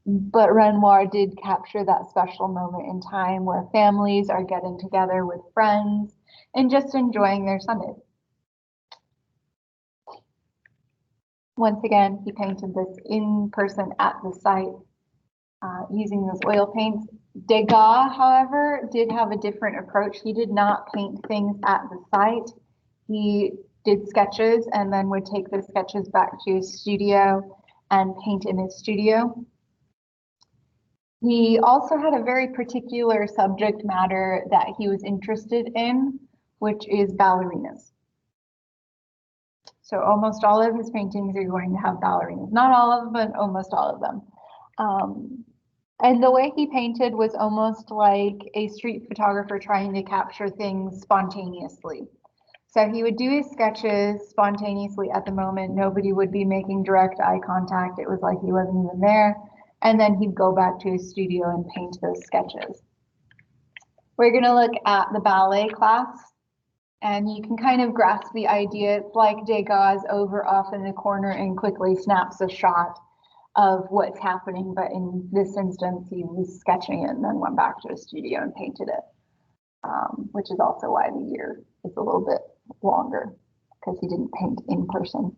But Renoir did capture that special moment in time where families are getting together with friends and just enjoying their Sunday. Once again, he painted this in person at the site using those oil paints. Degas, however, did have a different approach. He did not paint things at the site. He did sketches and then would take the sketches back to his studio and paint in his studio. He also had a very particular subject matter that he was interested in, which is ballerinas. So almost all of his paintings are going to have ballerinas. Not all of them, but almost all of them. And the way he painted was almost like a street photographer trying to capture things spontaneously. So he would do his sketches spontaneously at the moment. Nobody would be making direct eye contact. It was like he wasn't even there. And then he'd go back to his studio and paint those sketches. We're going to look at the ballet class. And you can kind of grasp the idea. It's like Degas over off in the corner and quickly snaps a shot of what's happening. But in this instance, he was sketching it and then went back to his studio and painted it, which is also why the year is a little bit longer because he didn't paint in person.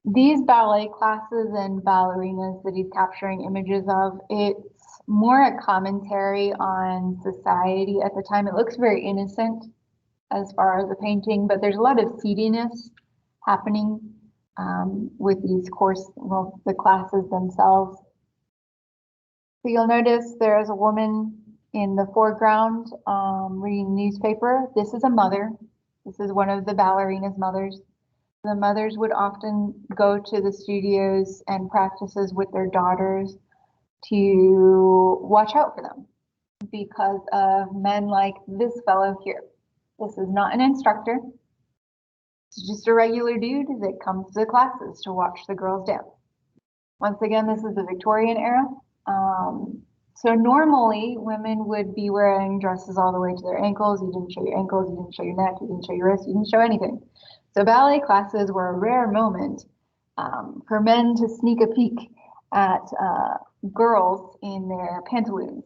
These ballet classes and ballerinas that he's capturing images of, it's more a commentary on society at the time. It looks very innocent as far as the painting, but there's a lot of seediness happening with these the classes themselves. So you'll notice there is a woman in the foreground reading the newspaper. This is a mother. This is one of the ballerina's mothers. The mothers would often go to the studios and practices with their daughters to watch out for them because of men like this fellow here. This is not an instructor. It's just a regular dude that comes to the classes to watch the girls dance. Once again, this is the Victorian era. So normally women would be wearing dresses all the way to their ankles. You didn't show your ankles, you didn't show your neck, you didn't show your wrist, you didn't show anything. So ballet classes were a rare moment for men to sneak a peek at girls in their pantaloons.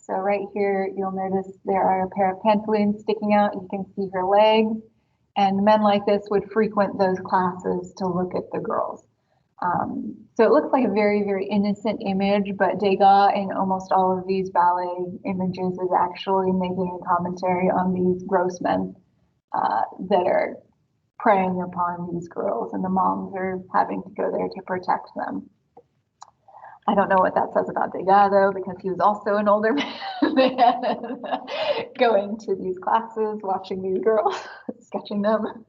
So right here, you'll notice there are a pair of pantaloons sticking out. You can see her legs. And men like this would frequent those classes to look at the girls. So it looks like a very, very innocent image, but Degas in almost all of these ballet images is actually making a commentary on these gross men that are preying upon these girls, and the moms are having to go there to protect them. I don't know what that says about Degas though, because he was also an older man going to these classes, watching these girls, sketching them.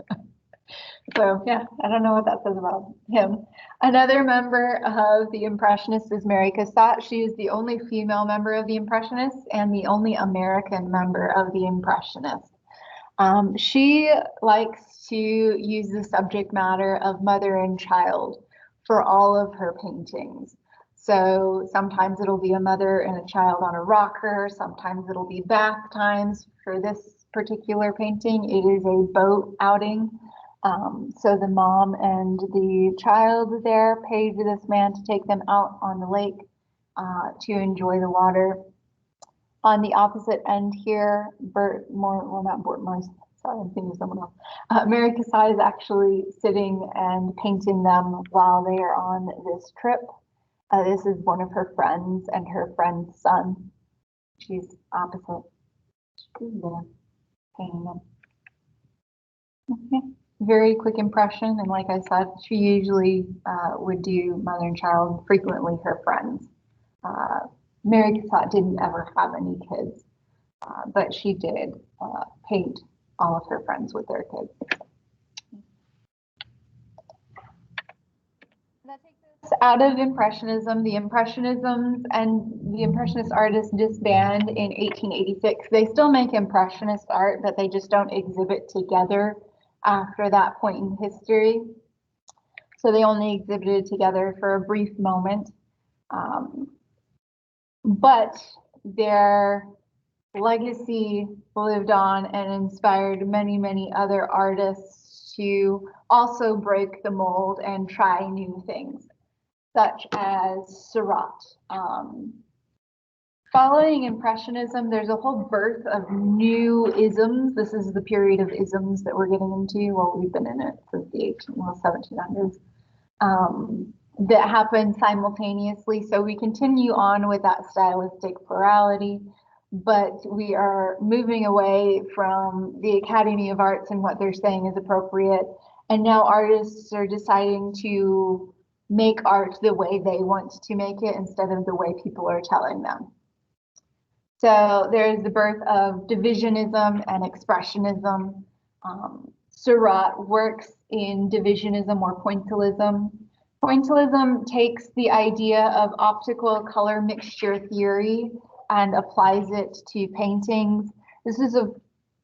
So yeah, I don't know what that says about him. Another member of the Impressionists is Mary Cassatt. She is the only female member of the Impressionists and the only American member of the Impressionists. She likes to use the subject matter of mother and child for all of her paintings. So sometimes it'll be a mother and a child on a rocker. Sometimes it'll be bath times. For this particular painting, it is a boat outing. So the mom and the child there paid this man to take them out on the lake to enjoy the water. On the opposite end here, sorry, I'm thinking of someone else. Mary Cassatt is actually sitting and painting them while they are on this trip. This is one of her friends and her friend's son. She's opposite. She's there, painting them. Okay. Very quick impression, and like I said, she usually would do mother and child, frequently her friends. Mary Cassatt didn't ever have any kids, but she did paint all of her friends with their kids. That takes us out of Impressionism. The Impressionisms and the Impressionist artists disband in 1886. They still make Impressionist art, but they just don't exhibit together after that point in history. So they only exhibited together for a brief moment. But their legacy lived on and inspired many, many other artists to also break the mold and try new things, such as Seurat. Following Impressionism, there's a whole birth of new isms. This is the period of isms that we're getting into. Well, we've been in it since the 1700s. That happened simultaneously. So we continue on with that stylistic plurality, but we are moving away from the Academy of Arts and what they're saying is appropriate. And now artists are deciding to make art the way they want to make it instead of the way people are telling them. So there's the birth of divisionism and expressionism. Seurat works in divisionism or pointillism. Pointillism takes the idea of optical color mixture theory and applies it to paintings. This is a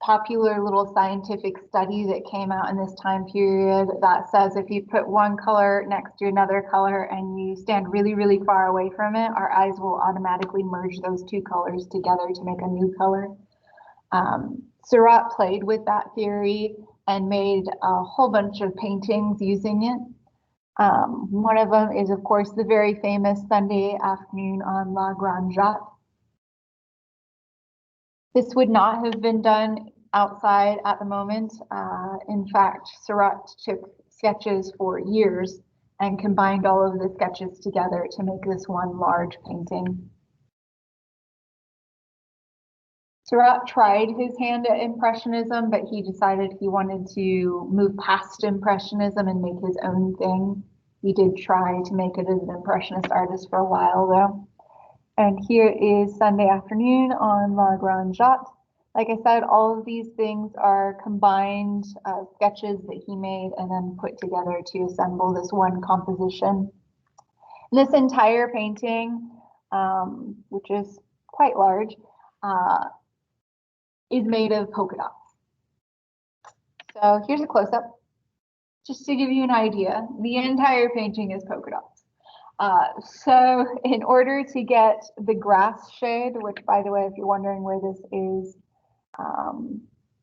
popular little scientific study that came out in this time period that says if you put one color next to another color and you stand really, really far away from it, our eyes will automatically merge those two colors together to make a new color. Seurat played with that theory and made a whole bunch of paintings using it. One of them is, of course, the very famous Sunday Afternoon on La Grande Jatte. This would not have been done outside at the moment. In fact, Seurat took sketches for years and combined all of the sketches together to make this one large painting. Seurat tried his hand at Impressionism, but he decided he wanted to move past Impressionism and make his own thing. He did try to make it as an Impressionist artist for a while, though. And here is Sunday Afternoon on La Grande Jatte. Like I said, all of these things are combined sketches that he made and then put together to assemble this one composition. This entire painting, which is quite large, is made of polka dots. So here's a close-up, just to give you an idea. The entire painting is polka dots. So in order to get the grass shade, which by the way, if you're wondering where this is,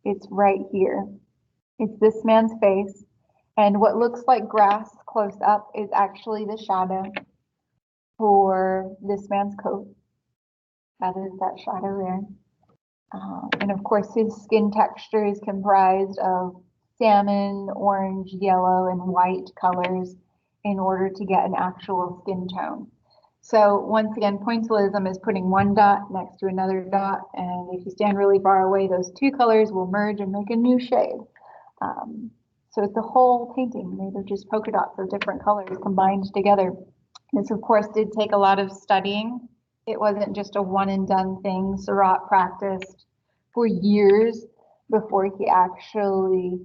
it's right here. It's this man's face. And what looks like grass close up is actually the shadow for this man's coat. That is that shadow there. And of course, his skin texture is comprised of salmon, orange, yellow, and white colors in order to get an actual skin tone. So once again, pointillism is putting one dot next to another dot, and if you stand really far away, those two colors will merge and make a new shade. So it's a whole painting made of just polka dots of different colors combined together. This, of course, did take a lot of studying. It wasn't just a one and done thing. Seurat practiced for years before he actually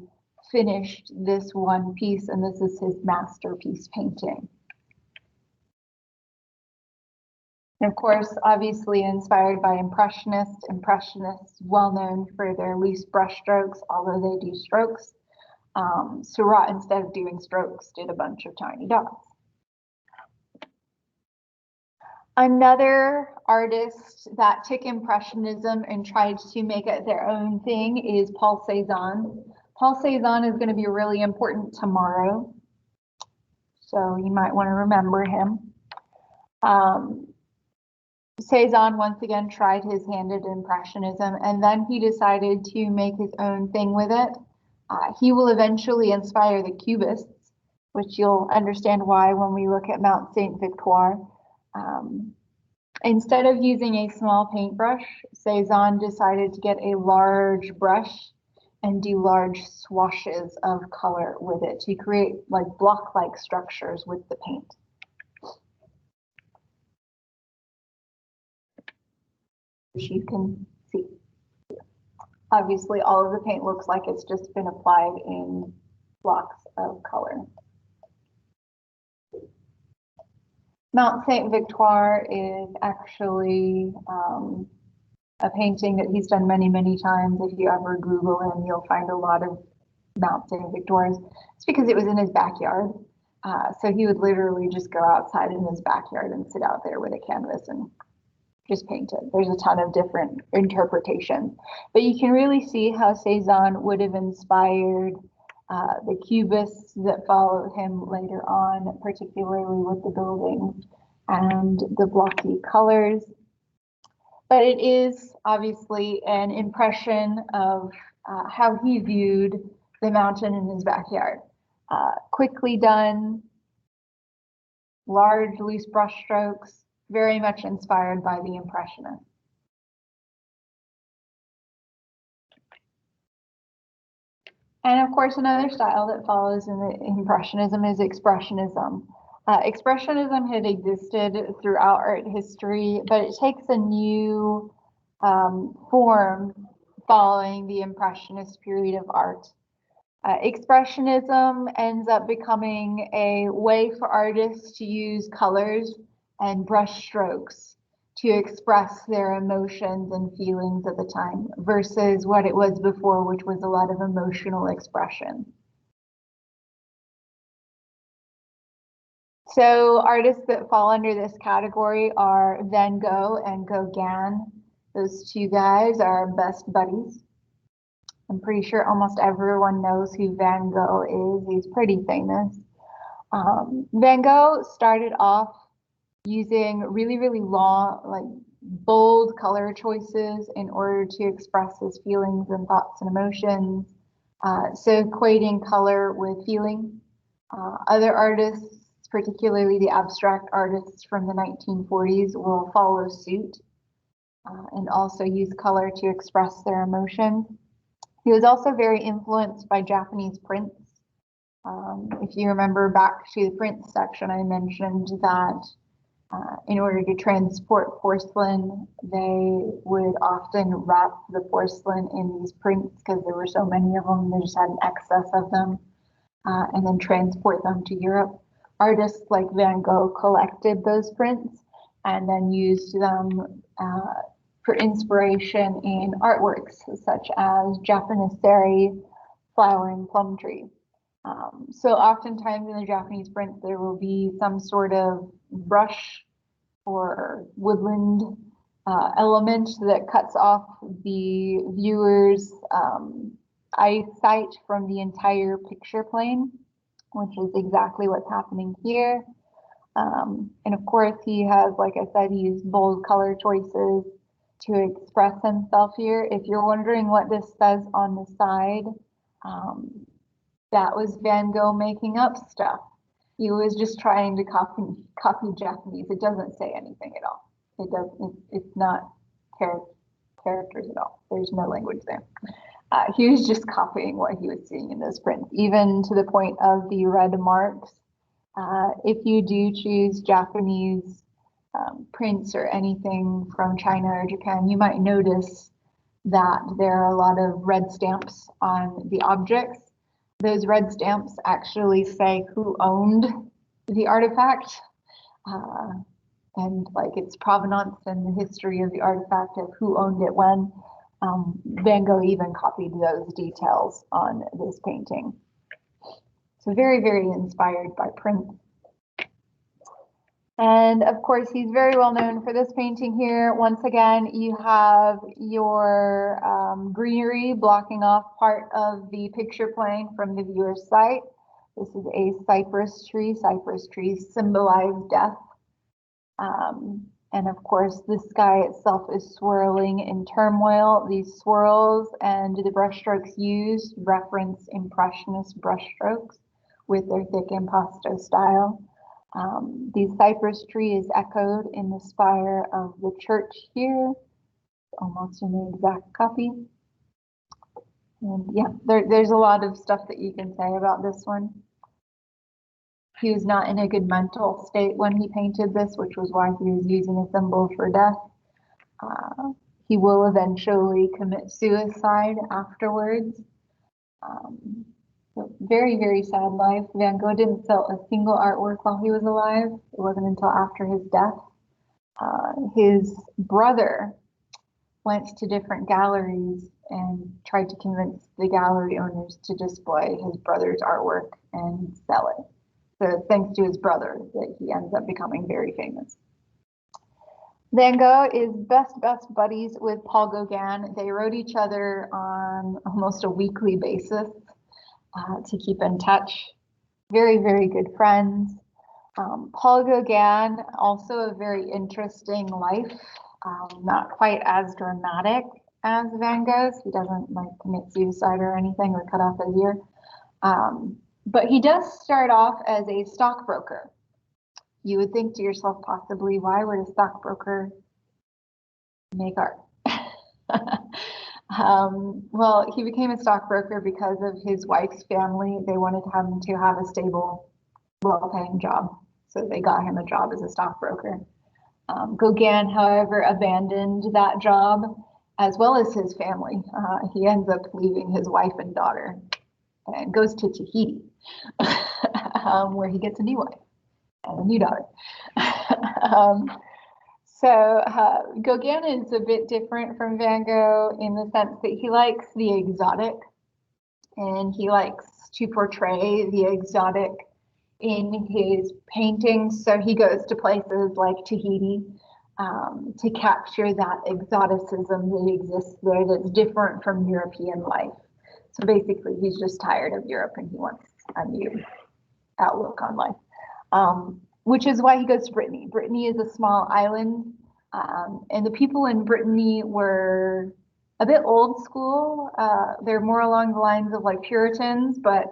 finished this one piece, and this is his masterpiece painting. And of course, obviously inspired by Impressionists. Impressionists, well known for their loose brush strokes, although they do strokes. Seurat, instead of doing strokes, did a bunch of tiny dots. Another artist that took Impressionism and tried to make it their own thing is Paul Cézanne. Paul Cézanne is going to be really important tomorrow, so you might want to remember him. Cézanne once again tried his hand at Impressionism, and then he decided to make his own thing with it. He will eventually inspire the Cubists, which you'll understand why when we look at Mount Saint Victoire. Instead of using a small paintbrush, Cézanne decided to get a large brush and do large swashes of color with it to create like block-like structures with the paint. As you can see, obviously all of the paint looks like it's just been applied in blocks of color. Mount Saint Victoire is actually a painting that he's done many, many times. If you ever Google him, you'll find a lot of Mount Saint Victoires. It's because it was in his backyard. So he would literally just go outside in his backyard and sit out there with a canvas and just paint it. There's a ton of different interpretations, but you can really see how Cézanne would have inspired the Cubists that followed him later on, particularly with the buildings and the blocky colors. But it is obviously an impression of how he viewed the mountain in his backyard. Quickly done, large loose brush strokes, very much inspired by the Impressionists. And of course, another style that follows in the Impressionism is Expressionism. Expressionism had existed throughout art history, but it takes a new form following the Impressionist period of art. Expressionism ends up becoming a way for artists to use colors and brush strokes to express their emotions and feelings at the time versus what it was before, which was a lot of emotional expression. So artists that fall under this category are Van Gogh and Gauguin. Those two guys are best buddies. I'm pretty sure almost everyone knows who Van Gogh is. He's pretty famous. Van Gogh started off using really, really long, like bold color choices in order to express his feelings and thoughts and emotions. So equating color with feeling. Other artists, particularly the abstract artists from the 1940s, will follow suit and also use color to express their emotions. He was also very influenced by Japanese prints. If you remember back to the prints section, I mentioned that in order to transport porcelain, they would often wrap the porcelain in these prints because there were so many of them, they just had an excess of them, and then transport them to Europe. Artists like Van Gogh collected those prints and then used them for inspiration in artworks such as Japanese flowering plum tree. So oftentimes in the Japanese prints, there will be some sort of brush or woodland element that cuts off the viewer's eyesight from the entire picture plane, which is exactly what's happening here. And of course, he has, like I said, he used bold color choices to express himself here. If you're wondering what this says on the side, that was Van Gogh making up stuff. He was just trying to copy Japanese. It doesn't say anything at all. It doesn't. It's not characters at all. There's no language there. He was just copying what he was seeing in those prints, even to the point of the red marks. If you do choose Japanese prints or anything from China or Japan, you might notice that there are a lot of red stamps on the objects. Those red stamps actually say who owned the artifact and like its provenance and the history of the artifact of who owned it when. Van Gogh even copied those details on this painting. So very, very inspired by print. And of course, he's very well known for this painting here. Once again, you have your greenery blocking off part of the picture plane from the viewer's sight. This is a cypress tree. Cypress trees symbolize death. And of course, the sky itself is swirling in turmoil. These swirls and the brushstrokes used reference Impressionist brushstrokes with their thick impasto style. The cypress tree is echoed in the spire of the church here, almost an exact copy. And yeah, there's a lot of stuff that you can say about this one. He was not in a good mental state when he painted this, which was why he was using a symbol for death. He will eventually commit suicide afterwards. So very, very sad life. Van Gogh didn't sell a single artwork while he was alive. It wasn't until after his death. His brother went to different galleries and tried to convince the gallery owners to display his brother's artwork and sell it. So thanks to his brother that he ends up becoming very famous. Van Gogh is best buddies with Paul Gauguin. They wrote each other on almost a weekly basis to keep in touch. Very, very good friends. Paul Gauguin, also a very interesting life, not quite as dramatic as Van Gogh's. He doesn't like commit suicide or anything or cut off his ear. But he does start off as a stockbroker. You would think to yourself, possibly, why would a stockbroker make art? Well, he became a stockbroker because of his wife's family. They wanted him to have a stable, well-paying job. So they got him a job as a stockbroker. Gauguin, however, abandoned that job as well as his family. He ends up leaving his wife and daughter and goes to Tahiti, where he gets a new wife and a new daughter. So Gauguin is a bit different from Van Gogh in the sense that he likes the exotic and he likes to portray the exotic in his paintings. So he goes to places like Tahiti to capture that exoticism that exists there that's different from European life. So basically, he's just tired of Europe and he wants a new outlook on life. Which is why he goes to Brittany. Brittany is a small island, and the people in Brittany were a bit old school. They're more along the lines of like Puritans, but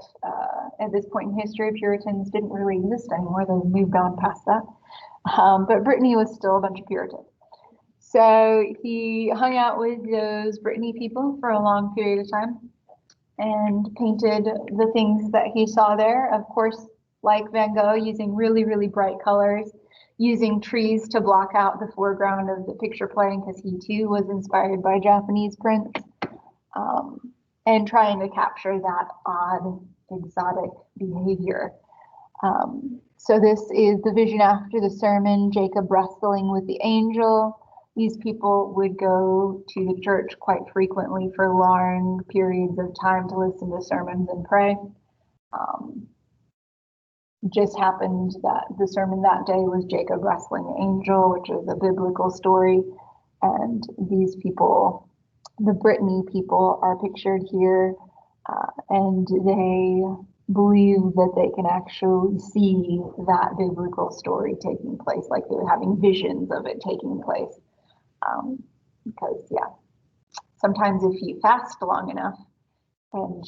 at this point in history, Puritans didn't really exist anymore. They moved on past that. But Brittany was still a bunch of Puritans. So he hung out with those Brittany people for a long period of time and painted the things that he saw there. Of course, like Van Gogh, using really, really bright colors, using trees to block out the foreground of the picture plane because he too was inspired by Japanese prints, and trying to capture that odd, exotic behavior. So this is the vision after the sermon, Jacob wrestling with the angel. These people would go to the church quite frequently for long periods of time to listen to sermons and pray. Just happened that the sermon that day was Jacob wrestling the angel, which is a biblical story. And these people, the Brittany people, are pictured here, and they believe that they can actually see that biblical story taking place, like they're having visions of it taking place. Because, yeah, sometimes if you fast long enough and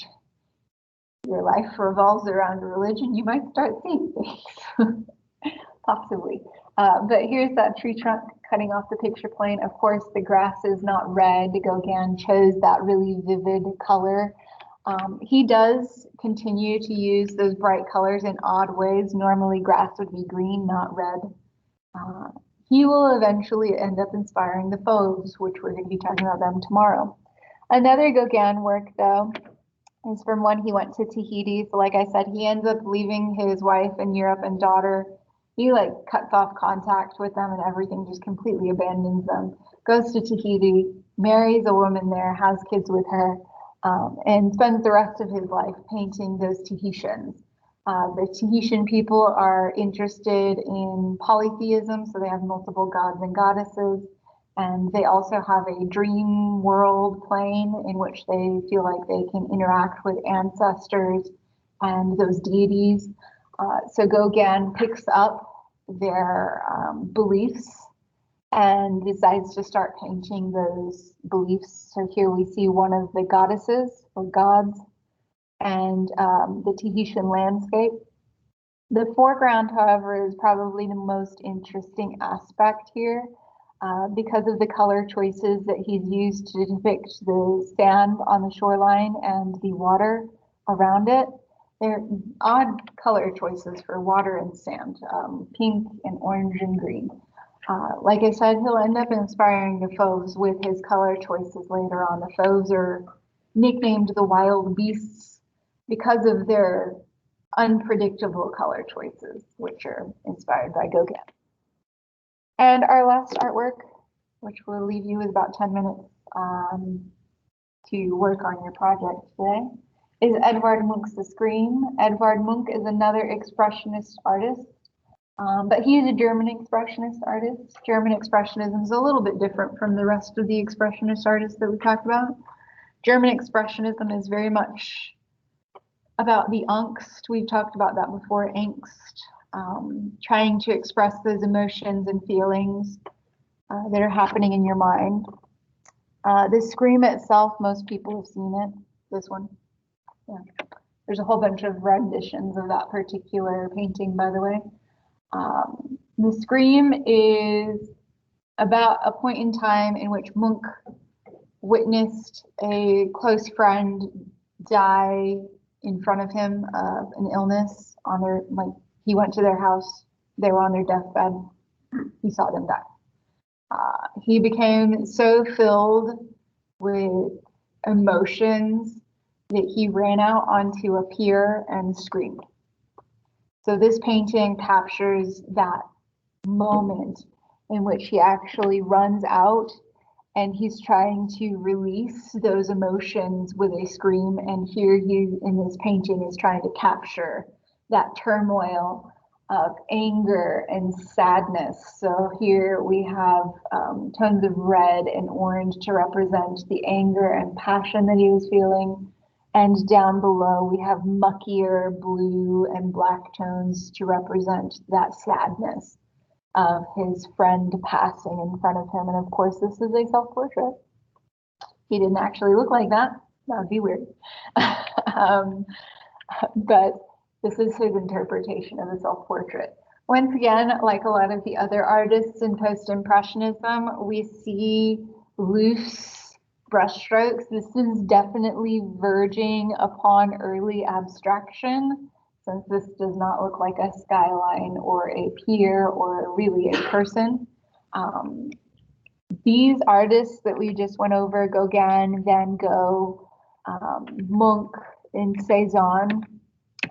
your life revolves around religion, you might start seeing things, possibly. But here's that tree trunk cutting off the picture plane. Of course, the grass is not red. Gauguin chose that really vivid color. He does continue to use those bright colors in odd ways. Normally, grass would be green, not red. He will eventually end up inspiring the Fauves, which we're going to be talking about them tomorrow. Another Gauguin work, though, is from when he went to Tahiti. So like I said, he ends up leaving his wife in Europe and daughter. He like cuts off contact with them and everything, just completely abandons them. Goes to Tahiti, marries a woman there, has kids with her, and spends the rest of his life painting those Tahitians. The Tahitian people are interested in polytheism, so they have multiple gods and goddesses. And they also have a dream world plane in which they feel like they can interact with ancestors and those deities. So Gauguin picks up their beliefs and decides to start painting those beliefs. So here we see one of the goddesses or gods and the Tahitian landscape. The foreground, however, is probably the most interesting aspect here. Because of the color choices that he's used to depict the sand on the shoreline and the water around it. They're odd color choices for water and sand, pink and orange and green. Like I said, he'll end up inspiring the Fauves with his color choices later on. The Fauves are nicknamed the wild beasts because of their unpredictable color choices, which are inspired by Gauguin. And our last artwork, which we'll leave you with about 10 minutes to work on your project today, is Edvard Munch's The Scream. Edvard Munch is another expressionist artist, but he is a German expressionist artist. German expressionism is a little bit different from the rest of the expressionist artists that we talked about. German expressionism is very much about the angst. We've talked about that before, angst. Trying to express those emotions and feelings that are happening in your mind. The Scream itself, most people have seen it. This one. Yeah. There's a whole bunch of renditions of that particular painting, by the way. The Scream is about a point in time in which Munch witnessed a close friend die in front of him of an illness on their, like, he went to their house, they were on their deathbed, he saw them die. He became so filled with emotions that he ran out onto a pier and screamed. So this painting captures that moment in which he actually runs out and he's trying to release those emotions with a scream. And here he, in this painting, is trying to capture that turmoil of anger and sadness. So here we have tones of red and orange to represent the anger and passion that he was feeling. And down below we have muckier blue and black tones to represent that sadness of his friend passing in front of him. And of course, this is a self-portrait. He didn't actually look like that. That would be weird. But this is his interpretation of a self-portrait. Once again, like a lot of the other artists in post-impressionism, we see loose brushstrokes. This is definitely verging upon early abstraction, since this does not look like a skyline or a pier or really a person. These artists that we just went over, Gauguin, Van Gogh, Munch, and Cezanne,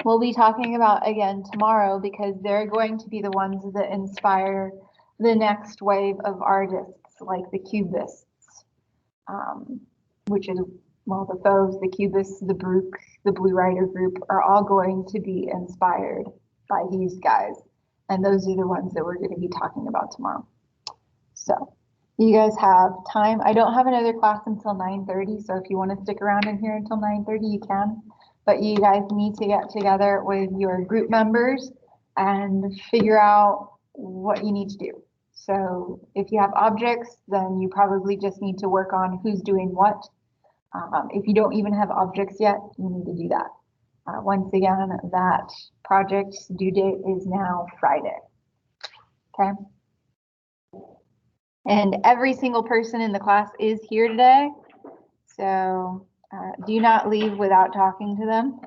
we'll be talking about again tomorrow because they're going to be the ones that inspire the next wave of artists like the Cubists, which is, well, the Fauves, the Cubists, the Bruck, the Blue Rider group are all going to be inspired by these guys. And those are the ones that we're going to be talking about tomorrow. So you guys have time. I don't have another class until 9:30. So if you want to stick around in here until 9:30, you can. But you guys need to get together with your group members and figure out what you need to do. So if you have objects, then you probably just need to work on who's doing what. If you don't even have objects yet, you need to do that. once again, that project's due date is now Friday. Okay. And every single person in the class is here today. So do not leave without talking to them.